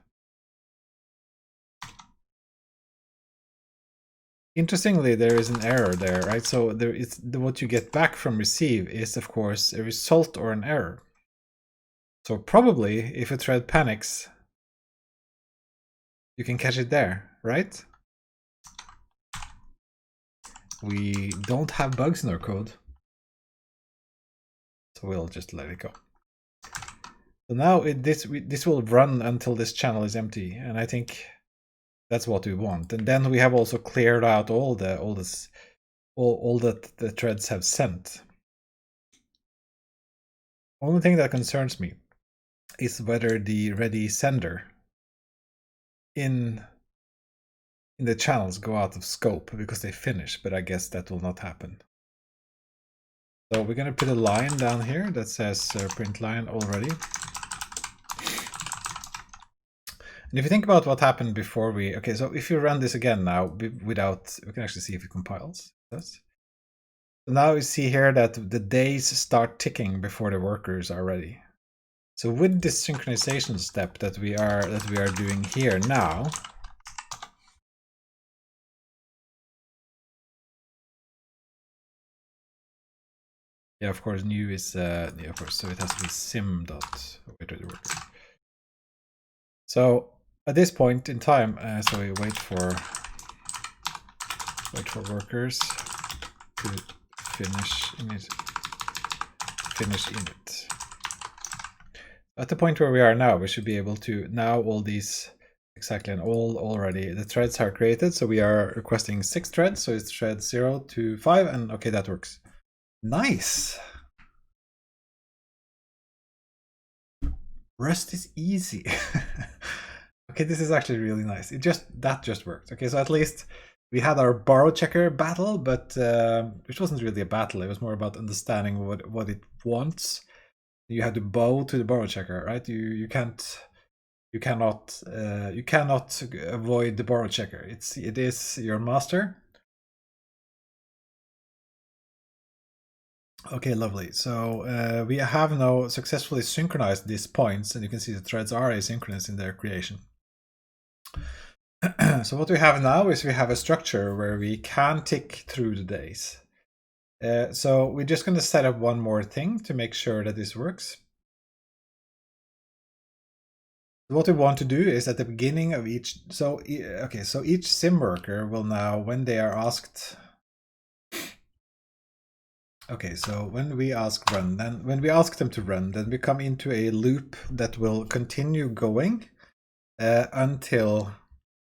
Interestingly, there is an error there, right? So there is what you get back from receive is of course a result or an error. So probably if a thread panics, you can catch it there, right? We don't have bugs in our code, so we'll just let it go. So now this will run until this channel is empty, and I think that's what we want. And then we have also cleared out all that the threads have sent. Only thing that concerns me is whether the ready sender in the channels go out of scope because they finish, but I guess that will not happen. So we're going to put a line down here that says print line already. And if you think about what happened before okay, so if you run this again now without, we can actually see if it compiles. So now you see here that the days start ticking before the workers are ready. So with this synchronization step that we are doing here now, yeah, of course, new is yeah, of course, so it has to be sim dot await ready worker. So at this point in time, so we wait for workers to finish init. At the point where we are now, we should be able to, now all these Exactly, and already the threads are created, so we are requesting 6 threads, so it's thread 0 to 5, and okay, that works. Nice. Rust is easy. Okay, this is actually really nice. That just worked. Okay, so at least we had our borrow checker battle, but which wasn't really a battle. It was more about understanding what it wants. You had to bow to the borrow checker, right? You cannot avoid the borrow checker. It is your master. Okay, lovely. So we have now successfully synchronized these points, and you can see the threads are asynchronous in their creation. So what we have now is we have a structure where we can tick through the days. So we're just going to set up one more thing to make sure that this works. What we want to do is at the beginning of each, so each sim worker will now, when they are asked, okay, so when we ask run, then when we ask them to run, then we come into a loop that will continue going until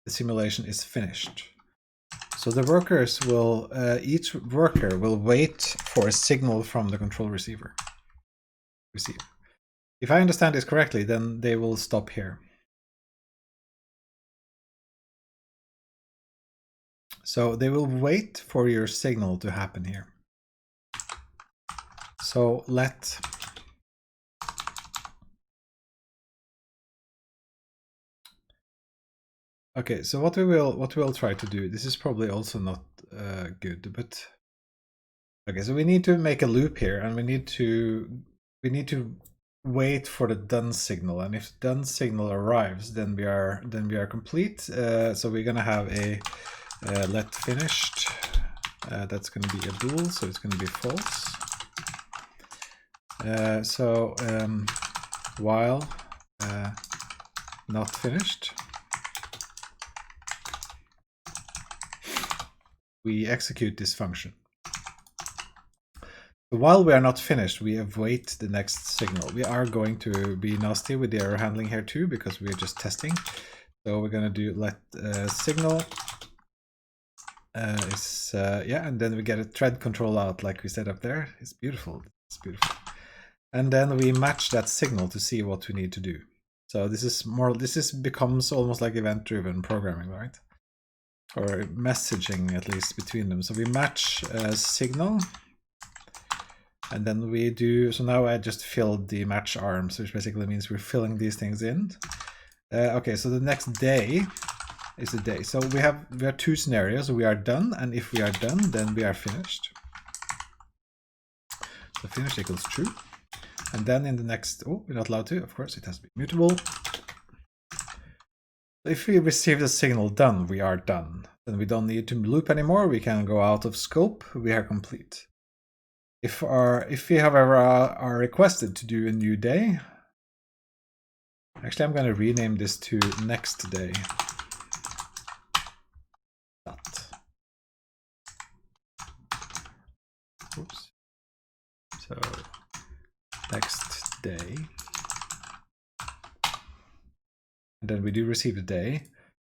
the simulation is finished. So the workers will, each worker will wait for a signal from the control receiver. If I understand this correctly, then they will stop here. So they will wait for your signal to happen here. So let okay, so what we will try to do, this is probably also not good, but okay, so we need to make a loop here, and we need to wait for the done signal, and if the done signal arrives, then we are complete. So we're gonna have a let finished. That's going to be a bool, so it's going to be false. While not finished, we execute this function. While we are not finished, we await the next signal. We are going to be nasty with the error handling here too, because we're just testing. So we're going to do let signal and then we get a thread control out like we set up there. It's beautiful. It's beautiful. And then we match that signal to see what we need to do. So this becomes almost like event-driven programming, right? Or messaging, at least, between them. So we match a signal, and then we do, so now I just filled the match arms, which basically means we're filling these things in. Okay, so the next day is the day. So we have 2 scenarios. We are done, and if we are done, then we are finished. So finished equals true. And then in the next, we're not allowed to, of course, it has to be mutable. If we receive the signal done, we are done. Then we don't need to loop anymore. We can go out of scope. We are complete. If we, however, are requested to do a new day, actually, I'm going to rename this to next day. Oops. So next day. And then we do receive the day.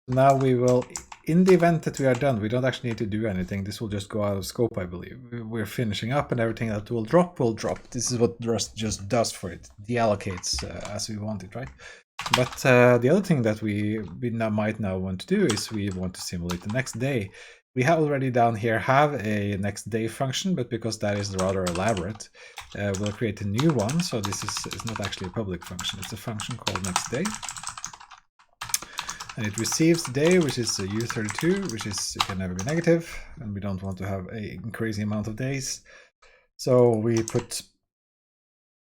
Now we will, in the event that we are done, we don't actually need to do anything. This will just go out of scope, I believe. We're finishing up, and everything that will drop. This is what Rust just does for it. Deallocates as we want it, right? But the other thing that we might now want to do is we want to simulate the next day. We have already down here have a next day function, but because that is rather elaborate, we'll create a new one. So this is not actually a public function. It's a function called next day. And it receives the day, which is a U32, which is, it can never be negative, and we don't want to have a crazy amount of days. So we put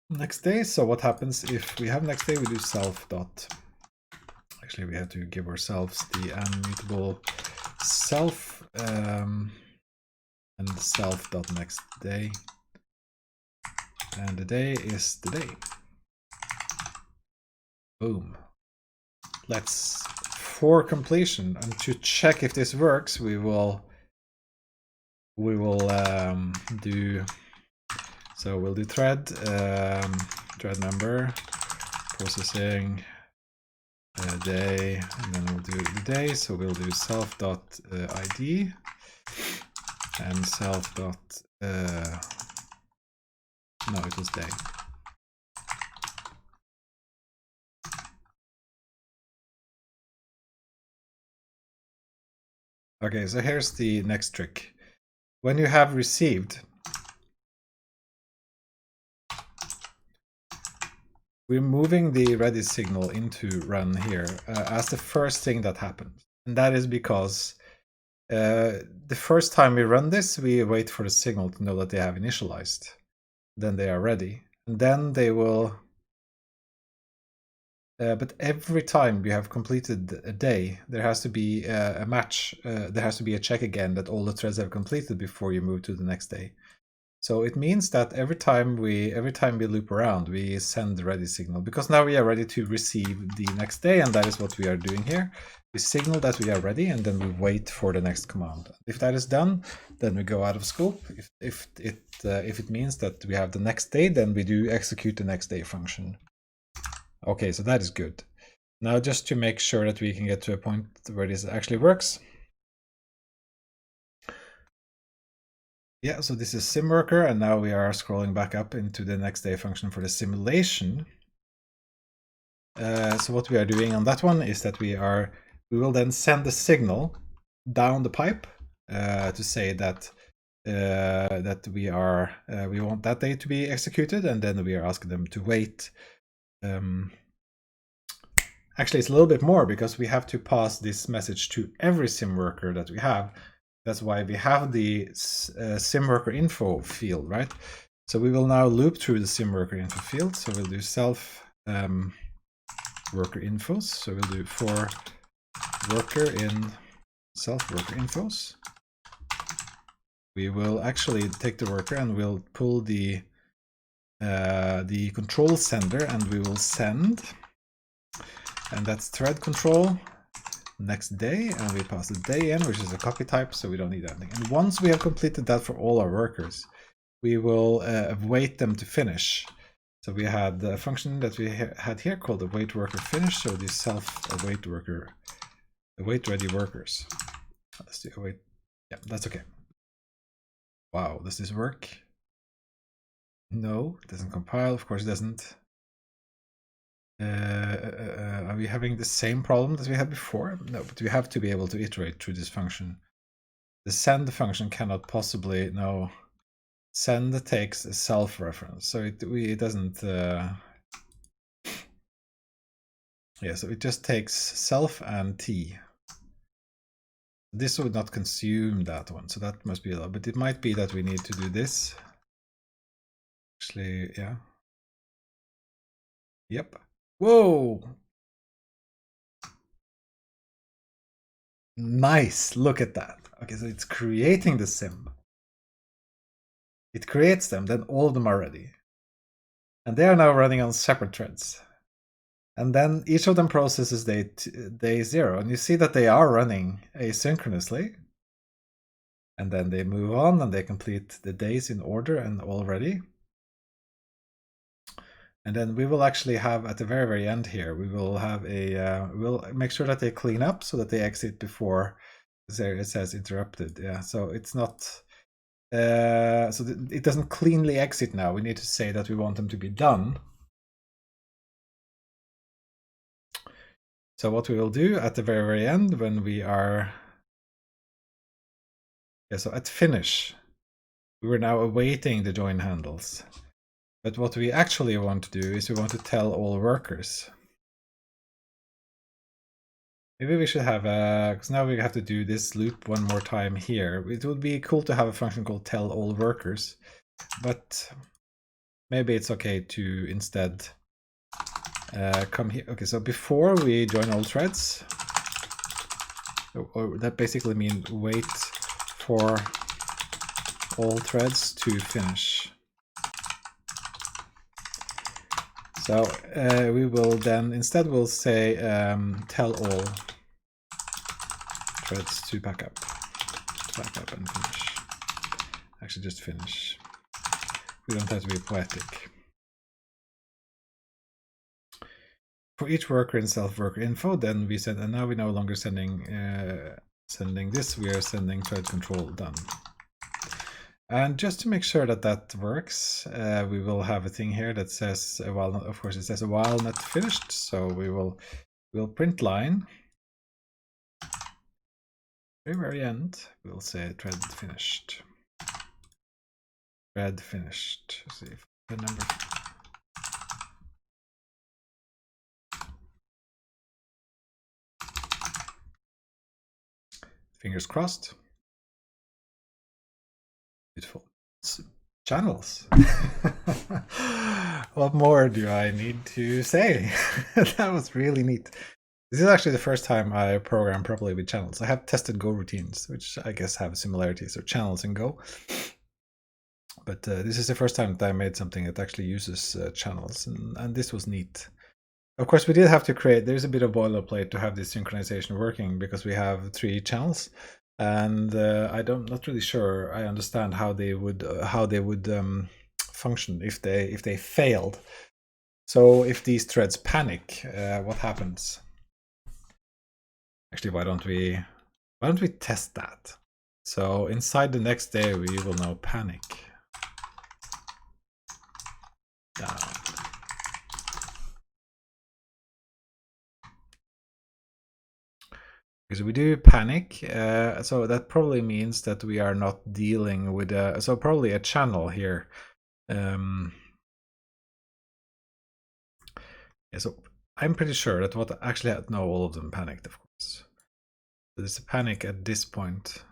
next day. So what happens if we have next day? We do self dot. Actually, we have to give ourselves the unmutable self and self dot next day, and the day is the day. Boom. Let's, for completion, and to check if this works, we will do, so we'll do thread member processing day, and then we'll do the day. So we'll do self.id and self. No, it was day. Okay, so here's the next trick. When you have received, we're moving the ready signal into run here as the first thing that happens. And that is because the first time we run this, we wait for the signal to know that they have initialized. Then they are ready. And then they will... but every time we have completed a day, there has to be a match. There has to be a check again that all the threads have completed before you move to the next day. So it means that every time we loop around, we send the ready signal, because now we are ready to receive the next day, and that is what we are doing here. We signal that we are ready, and then we wait for the next command. If that is done, then we go out of scope. If it means that we have the next day, then we do execute the next day function. Okay, so that is good. Now, just to make sure that we can get to a point where this actually works. Yeah, so this is sim worker, and now we are scrolling back up into the next day function for the simulation. So what we are doing on that one is that we will then send the signal down the pipe to say that we want that day to be executed, and then we are asking them to wait. Actually, it's a little bit more, because we have to pass this message to every sim worker that we have. That's why we have the sim worker info field, right? So we will now loop through the sim worker info field. So we'll do self worker infos. So we'll do for worker in self worker infos. We will actually take the worker and we'll pull the control sender, and we will send, and that's thread control next day, and we pass the day in, which is a copy type, so we don't need anything. And once we have completed that for all our workers, we will await them to finish. So we had the function that we had here called await worker finish. So the self await worker, await ready workers. Let's do await. Yeah, that's okay. Wow, does this work? No, it doesn't compile. Of course it doesn't. Are we having the same problem that we had before? No, but we have to be able to iterate through this function. The send function cannot possibly, no. Send takes a self reference, so it doesn't. Yeah, so it just takes self and t. This would not consume that one, so that must be a lot. But it might be that we need to do this. Actually, yeah. Yep. Whoa! Nice, look at that. Okay, so it's creating the sim. It creates them, then all of them are ready. And they are now running on separate threads. And then each of them processes day 0. And you see that they are running asynchronously. And then they move on and they complete the days in order and all ready. And then we will actually have at the very, very end here, we will have we'll make sure that they clean up so that they exit before it says interrupted. Yeah, so it's not, it doesn't cleanly exit now. We need to say that we want them to be done. So what we will do at the very, very end when we are, so at finish, we were now awaiting the join handles. But what we actually want to do is we want to tell all workers. Maybe we should have because now we have to do this loop one more time here. It would be cool to have a function called tell all workers, but maybe it's okay to instead come here. Okay, so before we join all threads, or that basically means wait for all threads to finish. So we will then instead we'll say tell all threads to back up and finish. Actually, just finish. We don't have to be poetic. for each worker in self worker info, then we send, and now we're no longer sending this, we are sending thread control done. And just to make sure that that works, we will have a thing here that says, while not, of course it says while not finished, so we'll print line. Very end, we'll say thread finished. Thread finished. Let's see if the number. Fingers crossed. Beautiful. Channels. What more do I need to say? That was really neat. This is actually the first time I program properly with channels. I have tested Go routines, which I guess have similarities or channels in Go. But this is the first time that I made something that actually uses channels, and this was neat. Of course, we did have to create, there's a bit of boilerplate to have this synchronization working because we have 3 channels. And I'm not really sure I understand how they would function if they failed. So if these threads panic, what happens? Actually, why don't we test that? So inside the next day we will now panic. Down. Because we do panic, so that probably means that we are not dealing with so probably a channel here. Yeah, so I'm pretty sure that what actually no, all of them panicked, of course. There's a panic at this point.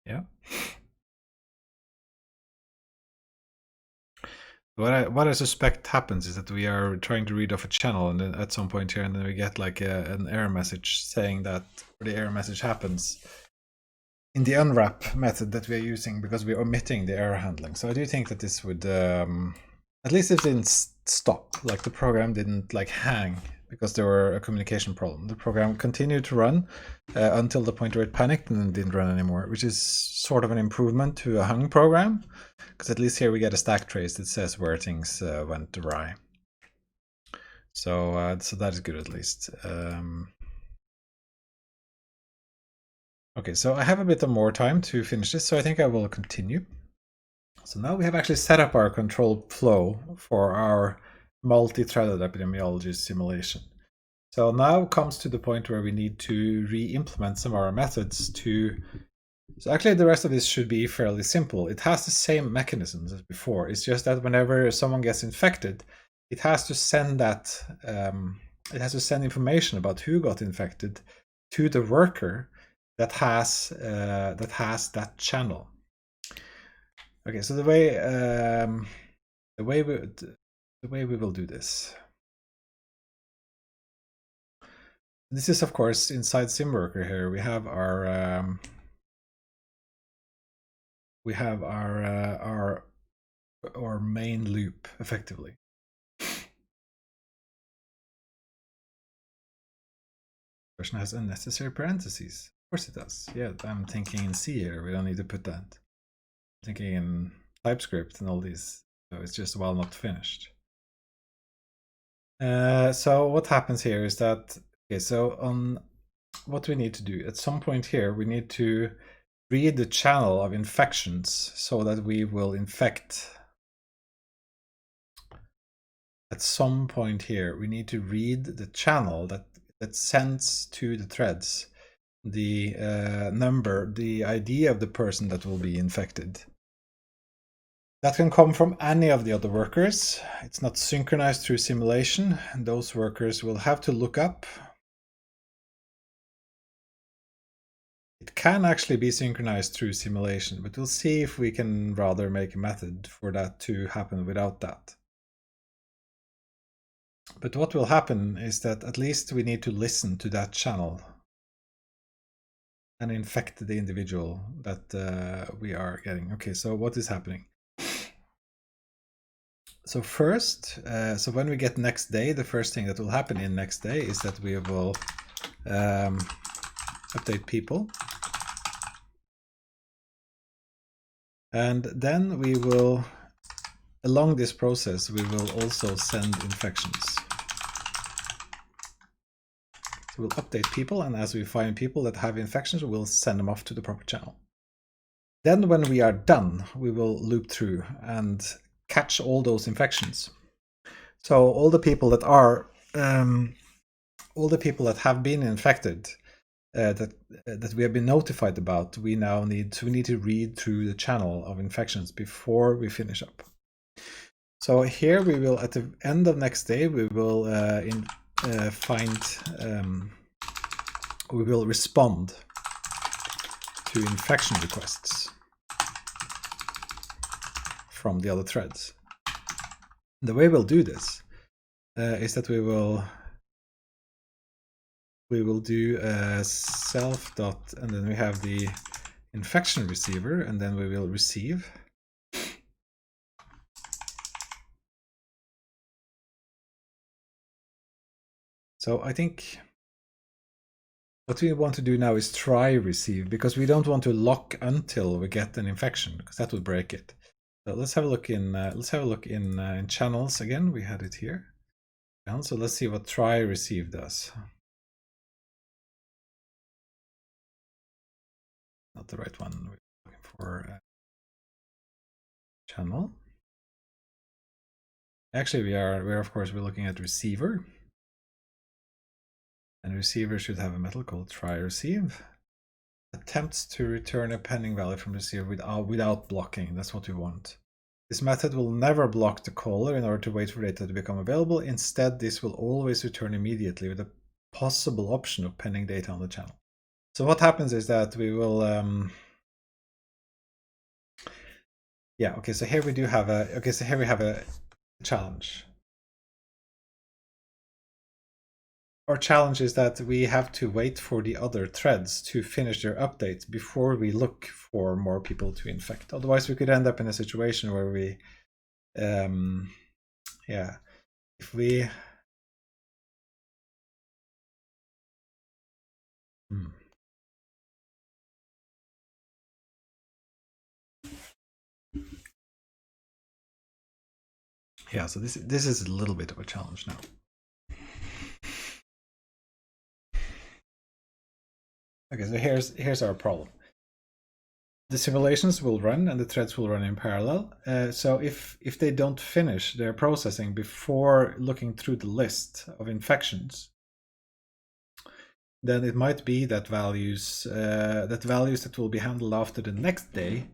Yeah. What I suspect happens is that we are trying to read off a channel, and then at some point here, and then we get like an error message saying that the error message happens in the unwrap method that we are using because we're omitting the error handling. So I do think that this would, at least it didn't stop, like the program didn't like hang because there were a communication problem. The program continued to run until the point where it panicked and then didn't run anymore, which is sort of an improvement to a hung program, because at least here we get a stack trace that says where things went awry. So so that is good at least. Okay, so I have a bit more time to finish this, so I think I will continue. So now we have actually set up our control flow for our multi-threaded epidemiology simulation. So now comes to the point where we need to re-implement some of our methods to... So actually the rest of this should be fairly simple. It has the same mechanisms as before. It's just that whenever someone gets infected, it has to send that, it has to send information about who got infected to the worker that has that channel. Okay, so the way we will do this. This is of course inside SimWorker here. We have our main loop effectively. Version has unnecessary parentheses. Of course it does. Yeah, I'm thinking in C here. We don't need to put that. I'm thinking in TypeScript and all these. So it's just while not finished. So what happens here is that, okay, so on what we need to do at some point here, we need to read the channel of infections so that we will infect. At some point here, we need to read the channel that sends to the threads the number, the ID of the person that will be infected. That can come from any of the other workers. It's not synchronized through simulation, and those workers will have to look up. It can actually be synchronized through simulation, but we'll see if we can rather make a method for that to happen without that. But what will happen is that at least we need to listen to that channel and infect the individual that we are getting. Okay, so what is happening? So first, so when we get next day, the first thing that will happen in next day is that we will update people. And then we will, along this process, we will also send infections. we'll update people, and as we find people that have infections, we'll send them off to the proper channel. Then when we are done, we will loop through and catch all those infections. So all the people that are all the people that have been infected that we have been notified about, we need to read through the channel of infections before we finish up. So here we will, at the end of next day, we will we will respond to infection requests from the other threads. The way we'll do this is that we will do self dot, and then we have the infection receiver, and then we will receive. So I think what we want to do now is try receive, because we don't want to lock until we get an infection, because that would break it. So let's have a look in channels again. We had it here. And so let's see what try receive does. Not the right one. We're looking for channel. Actually, we're looking at receiver. And receiver should have a method called try receive. Attempts to return a pending value from receiver without blocking. That's what we want. This method will never block the caller in order to wait for data to become available. Instead, this will always return immediately with a possible option of pending data on the channel. So what happens is that we will so here we have a challenge. Our challenge is that we have to wait for the other threads to finish their updates before we look for more people to infect. Otherwise, we could end up in a situation where we, if we, so this is a little bit of a challenge now. Okay, so here's our problem. The simulations will run and the threads will run in parallel. So if they don't finish their processing before looking through the list of infections, then it might be that values that will be handled after the next day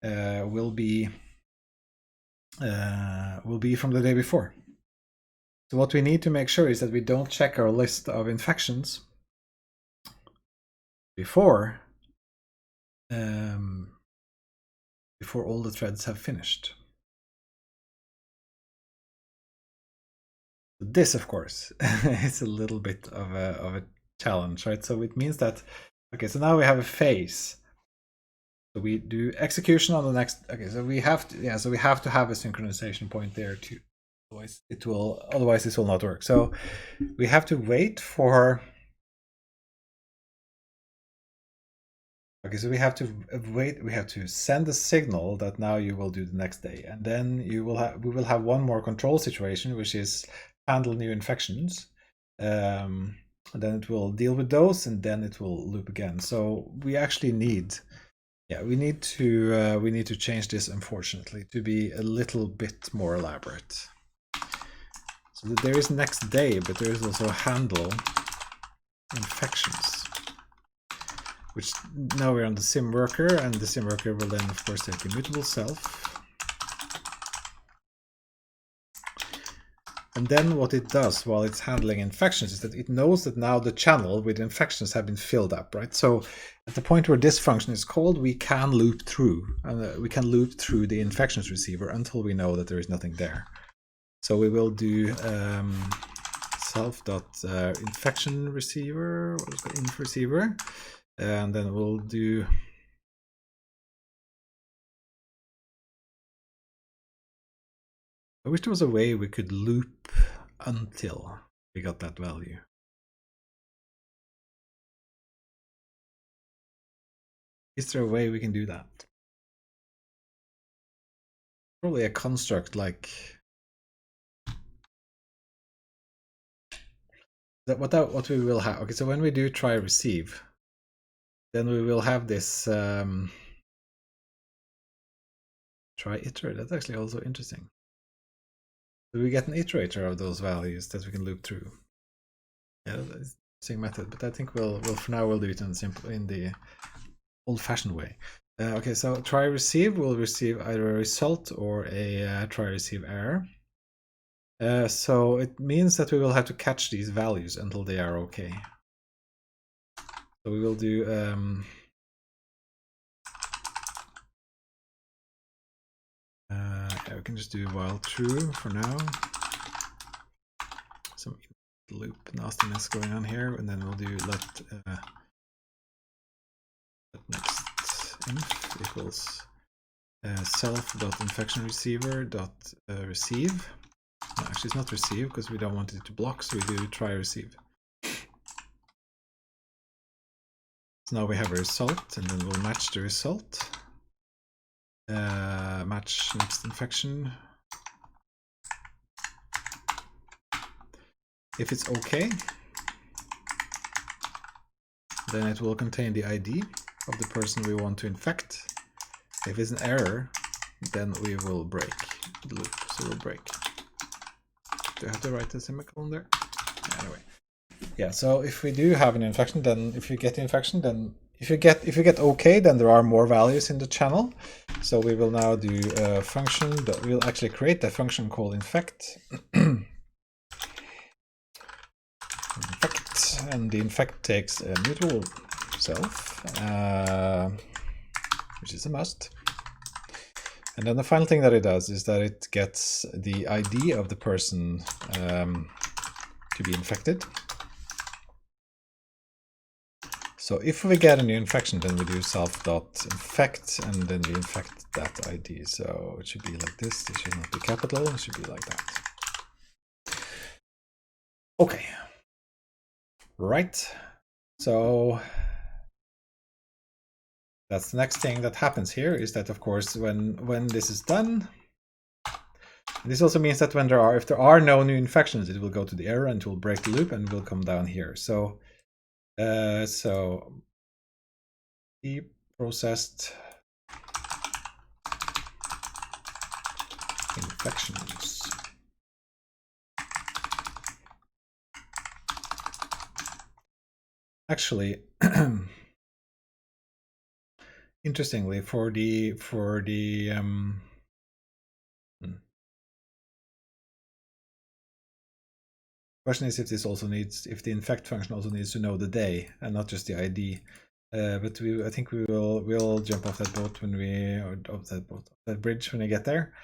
will be from the day before. So what we need to make sure is that we don't check our list of infections before all the threads have finished. This, of course, is a little bit of a challenge, right? So it means that, okay, so now we have a phase. So we do execution on the next. Okay, so we have to, so we have to have a synchronization point there too. Otherwise this will not work. So we have to wait for. Okay, so we have to wait. We have to send a signal that now you will do the next day, and then we will have one more control situation, which is handle new infections. Then it will deal with those, and then it will loop again. So we actually need, we need to change this, unfortunately, to be a little bit more elaborate. So that there is next day, but there is also handle infections. Which now we're on the sim worker, and the sim worker will then, of course, take immutable self. And then what it does while it's handling infections is that it knows that now the channel with infections have been filled up, right? So at the point where this function is called, we can loop through, the infections receiver until we know that there is nothing there. So we will do self.infection receiver, inf receiver. And then we'll do I wish there was a way we could loop until we got that value. Is there a way we can do that? Probably a construct like what we will have. Okay, so when we do try receive, then we will have this try iterate. That's actually also interesting. So we get an iterator of those values that we can loop through. Yeah, that's an interesting method, but I think we'll for now we'll do it in the old-fashioned way. Okay, so try receive will receive either a result or a try receive error. So it means that we will have to catch these values until they are okay. So we will do yeah, we can just do while true for now. Some loop nastiness going on here, and then we'll do let next inf equals self.infectionReceiver.receive. No, actually, it's not receive because we don't want it to block, so we do try receive. So now we have a result, and then we'll match the result. Match next infection. If it's okay, then it will contain the ID of the person we want to infect. If it's an error, then we will break the loop. So we'll break. Do I have to write a semicolon there? Anyway. Yeah, so if we do have an infection, then if you get the infection, then if you get okay, then there are more values in the channel. So we will now do a function that we'll actually create a function called infect. Infect, and the infect takes a mutual self, which is a must. And then the final thing that it does is that it gets the ID of the person to be infected. So if we get a new infection, then we do self.infect, and then we infect that ID. So it should be like this. It should not be capital. It should be like that. Okay. Right. So that's the next thing that happens here, is that, of course, when this is done, this also means that if there are no new infections, it will go to the error and it will break the loop and will come down here. So the processed infections. Actually, interestingly, for the question is if the infect function also needs to know the day and not just the ID. But I think we'll jump off that boat when that bridge when we get there.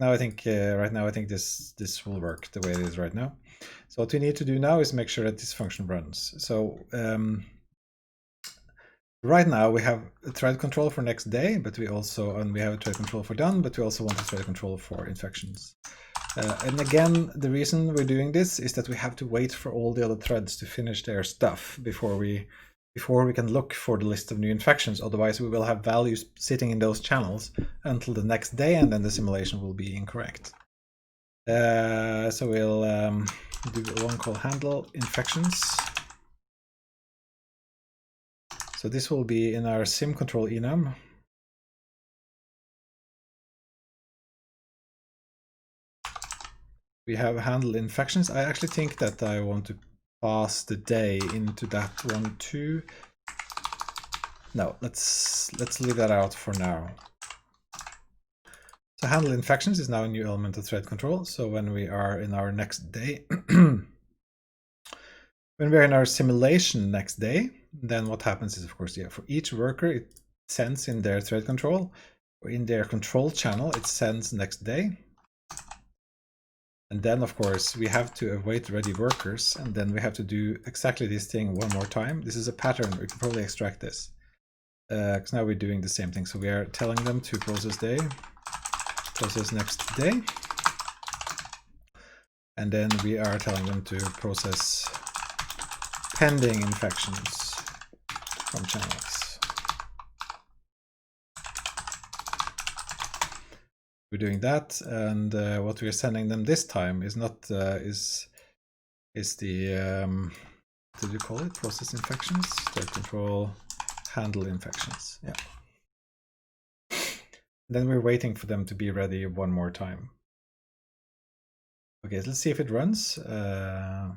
Now I think right now I think this will work the way it is right now. So what we need to do now is make sure that this function runs. So right now we have a thread control for next day, but we have a thread control for done, but we also want a thread control for infections. And again, the reason we're doing this is that we have to wait for all the other threads to finish their stuff before we can look for the list of new infections. Otherwise, we will have values sitting in those channels until the next day, and then the simulation will be incorrect. So we'll do one called handle infections. So this will be in our sim control enum. We have handled infections. I actually think that I want to pass the day into that one too. No, let's leave that out for now. So handle infections is now a new element of thread control. So when we are in our next day, when we're in our simulation next day, then what happens is, of course, yeah, for each worker, it sends in their thread control, or in their control channel, it sends next day. And then, of course, we have to await ready workers, and then we have to do exactly this thing one more time. This is a pattern. We can probably extract this. Because now we're doing the same thing. So we are telling them to process day, process next day. And then we are telling them to process pending infections from channels. We're doing that, and what we're sending them this time is not is the, what did you call it? Process infections, thread control, handle infections. Yeah. Then we're waiting for them to be ready one more time. Okay, let's see if it runs. Thread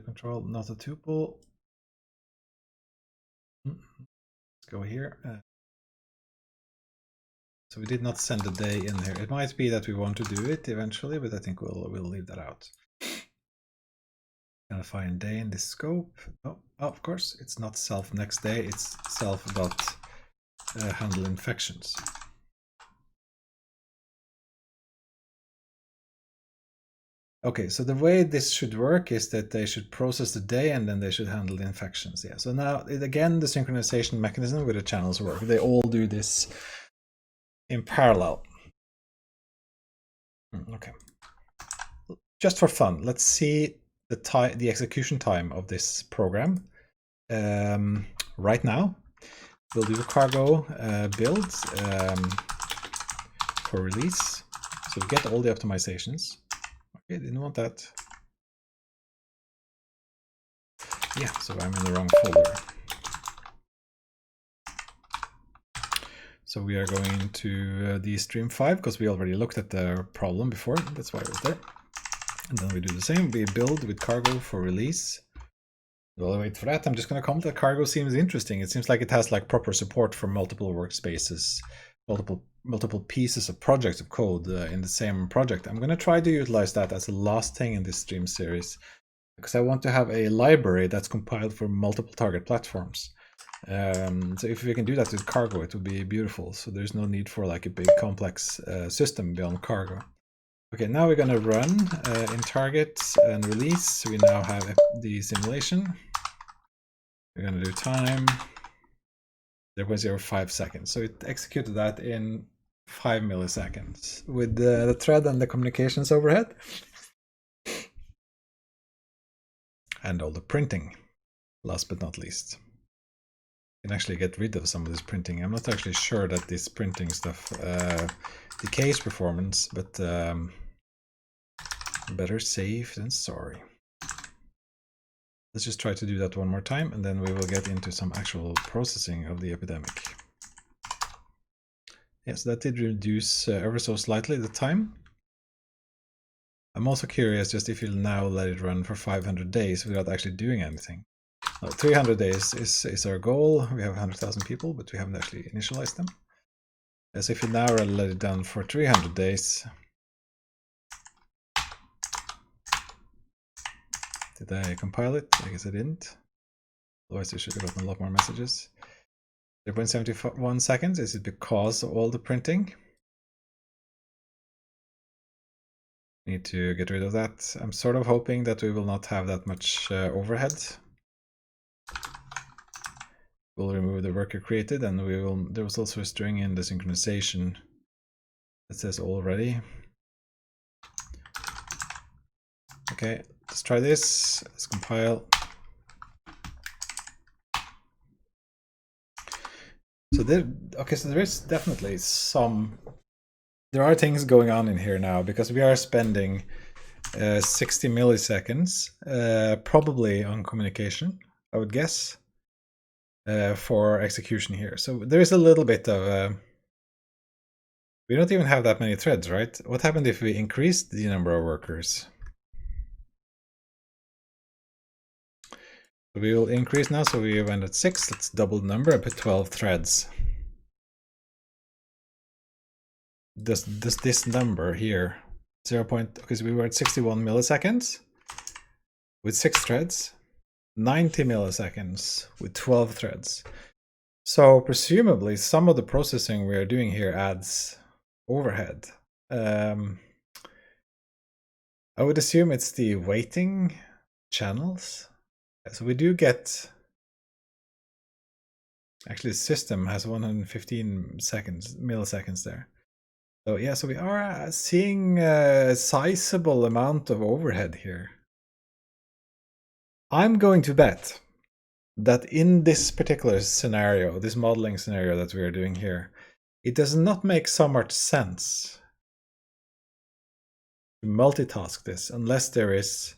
control, not a tuple. Let's go here. So we did not send a day in here. It might be that we want to do it eventually, but I think we'll leave that out. Gonna find day in this scope. Oh, of course, it's not self next day. It's self dot handle infections. Okay, so the way this should work is that they should process the day and then they should handle the infections. Yeah. So now again, the synchronization mechanism with the channels work. They all do this in parallel. Okay. Just for fun, let's see the execution time of this program right now. We'll do a cargo build for release. So we get all the optimizations. Okay, didn't want that. Yeah, so I'm in the wrong folder. So we are going to the stream 5 because we already looked at the problem before. That's why it was there. And then we do the same. We build with cargo for release. While I wait for that, I'm just going to comment that cargo seems interesting. It seems like it has like proper support for multiple workspaces, multiple pieces of projects of code in the same project. I'm going to try to utilize that as the last thing in this stream series because I want to have a library that's compiled for multiple target platforms. So if we can do that with cargo, it would be beautiful. So there's no need for like a big complex system beyond cargo. Okay, now we're going to run in target and release. So we now have the simulation. We're going to do time 0.05 seconds. So it executed that in 5 milliseconds with the thread and the communications overhead. And all the printing, last but not least. You can actually get rid of some of this printing. I'm not actually sure that this printing stuff decays performance, but better safe than sorry. Let's just try to do that one more time, and then we will get into some actual processing of the epidemic. Yes, that did reduce ever so slightly the time. I'm also curious just if you'll now let it run for 500 days without actually doing anything. 300 days is our goal. We have 100,000 people, but we haven't actually initialized them. So if you now let it down for 300 days, did I compile it? I guess I didn't. Otherwise, I should have gotten a lot more messages. 0.71 seconds. Is it because of all the printing? Need to get rid of that. I'm sort of hoping that we will not have that much overhead. We'll remove the worker created, and we will. There was also a string in the synchronization that says already. Okay, let's try this. Let's compile. So there is definitely there are things going on in here now because we are spending 60 milliseconds probably on communication, I would guess, for execution here. So there is a little bit of we don't even have that many threads, right? What happened if we increased the number of workers? So we will increase now, so we went at 6. Let's double the number and put 12 threads. Does this number here 0. Because we were at 61 milliseconds with 6 threads, 90 milliseconds with 12 threads. So presumably some of the processing we are doing here adds overhead. I would assume it's the waiting channels. So we do get, actually the system has 115 milliseconds there. So yeah, so we are seeing a sizable amount of overhead here. I'm going to bet that in this particular scenario, this modeling scenario that we are doing here, it does not make so much sense multitask this unless there is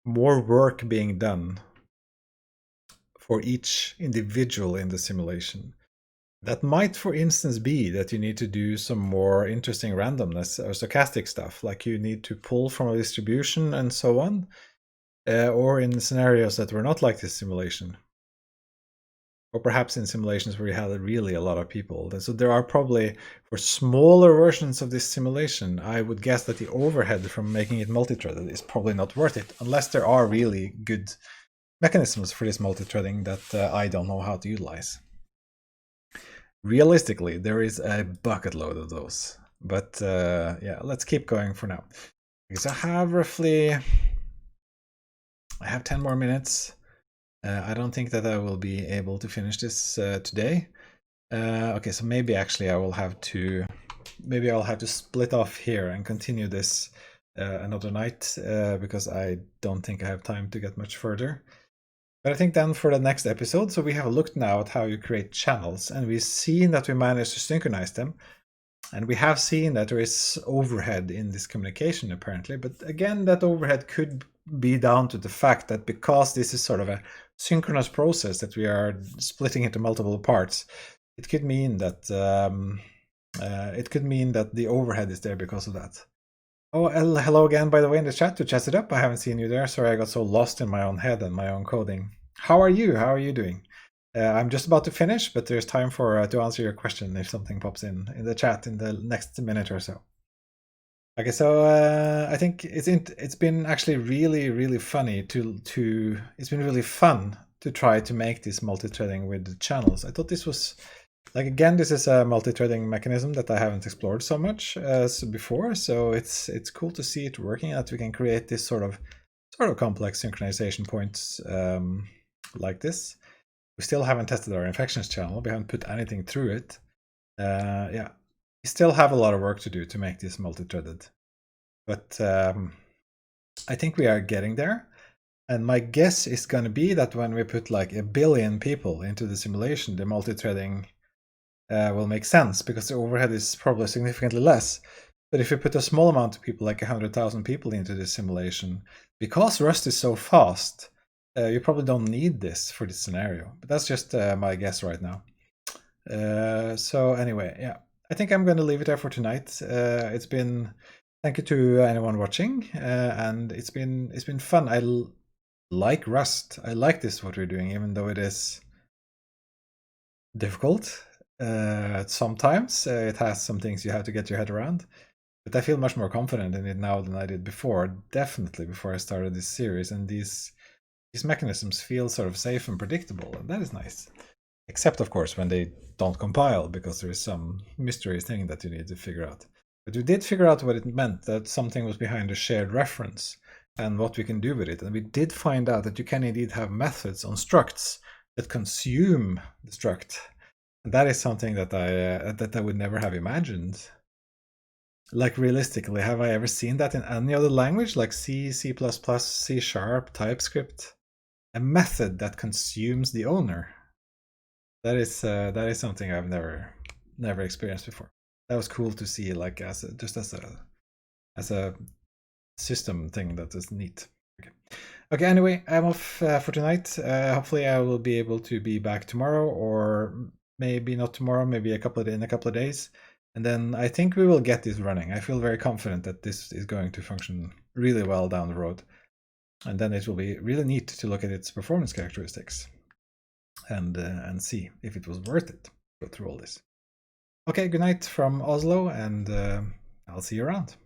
more work being done for each individual in the simulation. That might, for instance, be that you need to do some more interesting randomness or stochastic stuff, like you need to pull from a distribution and so on, or in scenarios that were not like this simulation. Or perhaps in simulations where you had really a lot of people. So there are probably, for smaller versions of this simulation, I would guess that the overhead from making it multi-threaded is probably not worth it, unless there are really good mechanisms for this multi-threading that I don't know how to utilize. Realistically, there is a bucket load of those. But yeah, let's keep going for now. Because I have 10 more minutes. I don't think that I will be able to finish this today. Okay, so maybe actually I'll have to split off here and continue this another night because I don't think I have time to get much further. But I think then for the next episode, so we have looked now at how you create channels, and we've seen that we managed to synchronize them. And we have seen that there is overhead in this communication apparently, but again, that overhead could be down to the fact that because this is sort of a synchronous process that we are splitting into multiple parts, it could mean that the overhead is there because of that. Oh, hello again, by the way, in the chat to chat it up. I haven't seen you there. Sorry, I got so lost in my own head and my own coding. How are you? How are you doing? I'm just about to finish, but there's time for to answer your question if something pops in the chat in the next minute or so. Okay, so I think it's been actually really funny it's been really fun to try to make this multi-threading with the channels. I thought this was like, again, this is a multi-threading mechanism that I haven't explored so much as before, so it's cool to see it working, that we can create this sort of complex synchronization points like this. We still haven't tested our infections channel. We haven't put anything through it. Yeah, we still have a lot of work to do to make this multi-threaded, but I think we are getting there. And my guess is going to be that when we put like 1 billion people into the simulation, the multi-threading will make sense because the overhead is probably significantly less. But if you put a small amount of people, like 100,000 people into this simulation, because Rust is so fast, you probably don't need this for this scenario. But that's just my guess right now. So anyway, yeah, I think I'm going to leave it there for tonight. Thank you to anyone watching, and it's been fun. I like Rust. I like this, what we're doing, even though it is difficult. Sometimes it has some things you have to get your head around, but I feel much more confident in it now than I did before, definitely before I started this series, and these mechanisms feel sort of safe and predictable, and that is nice. Except, of course, when they don't compile, because there is some mystery thing that you need to figure out. But we did figure out what it meant, that something was behind a shared reference, and what we can do with it. And we did find out that you can indeed have methods on structs that consume the struct. And that is something that I would never have imagined. Like, realistically, have I ever seen that in any other language, like C, C++, C#, TypeScript? A method that consumes the owner. That is something I've never experienced before. That was cool to see, like, as a system thing that is neat. Okay, anyway, I'm off for tonight. Hopefully I will be able to be back tomorrow, or maybe not tomorrow, maybe in a couple of days. And then I think we will get this running. I feel very confident that this is going to function really well down the road. And then it will be really neat to look at its performance characteristics and see if it was worth it to go through all this. Okay, good night from Oslo, and I'll see you around.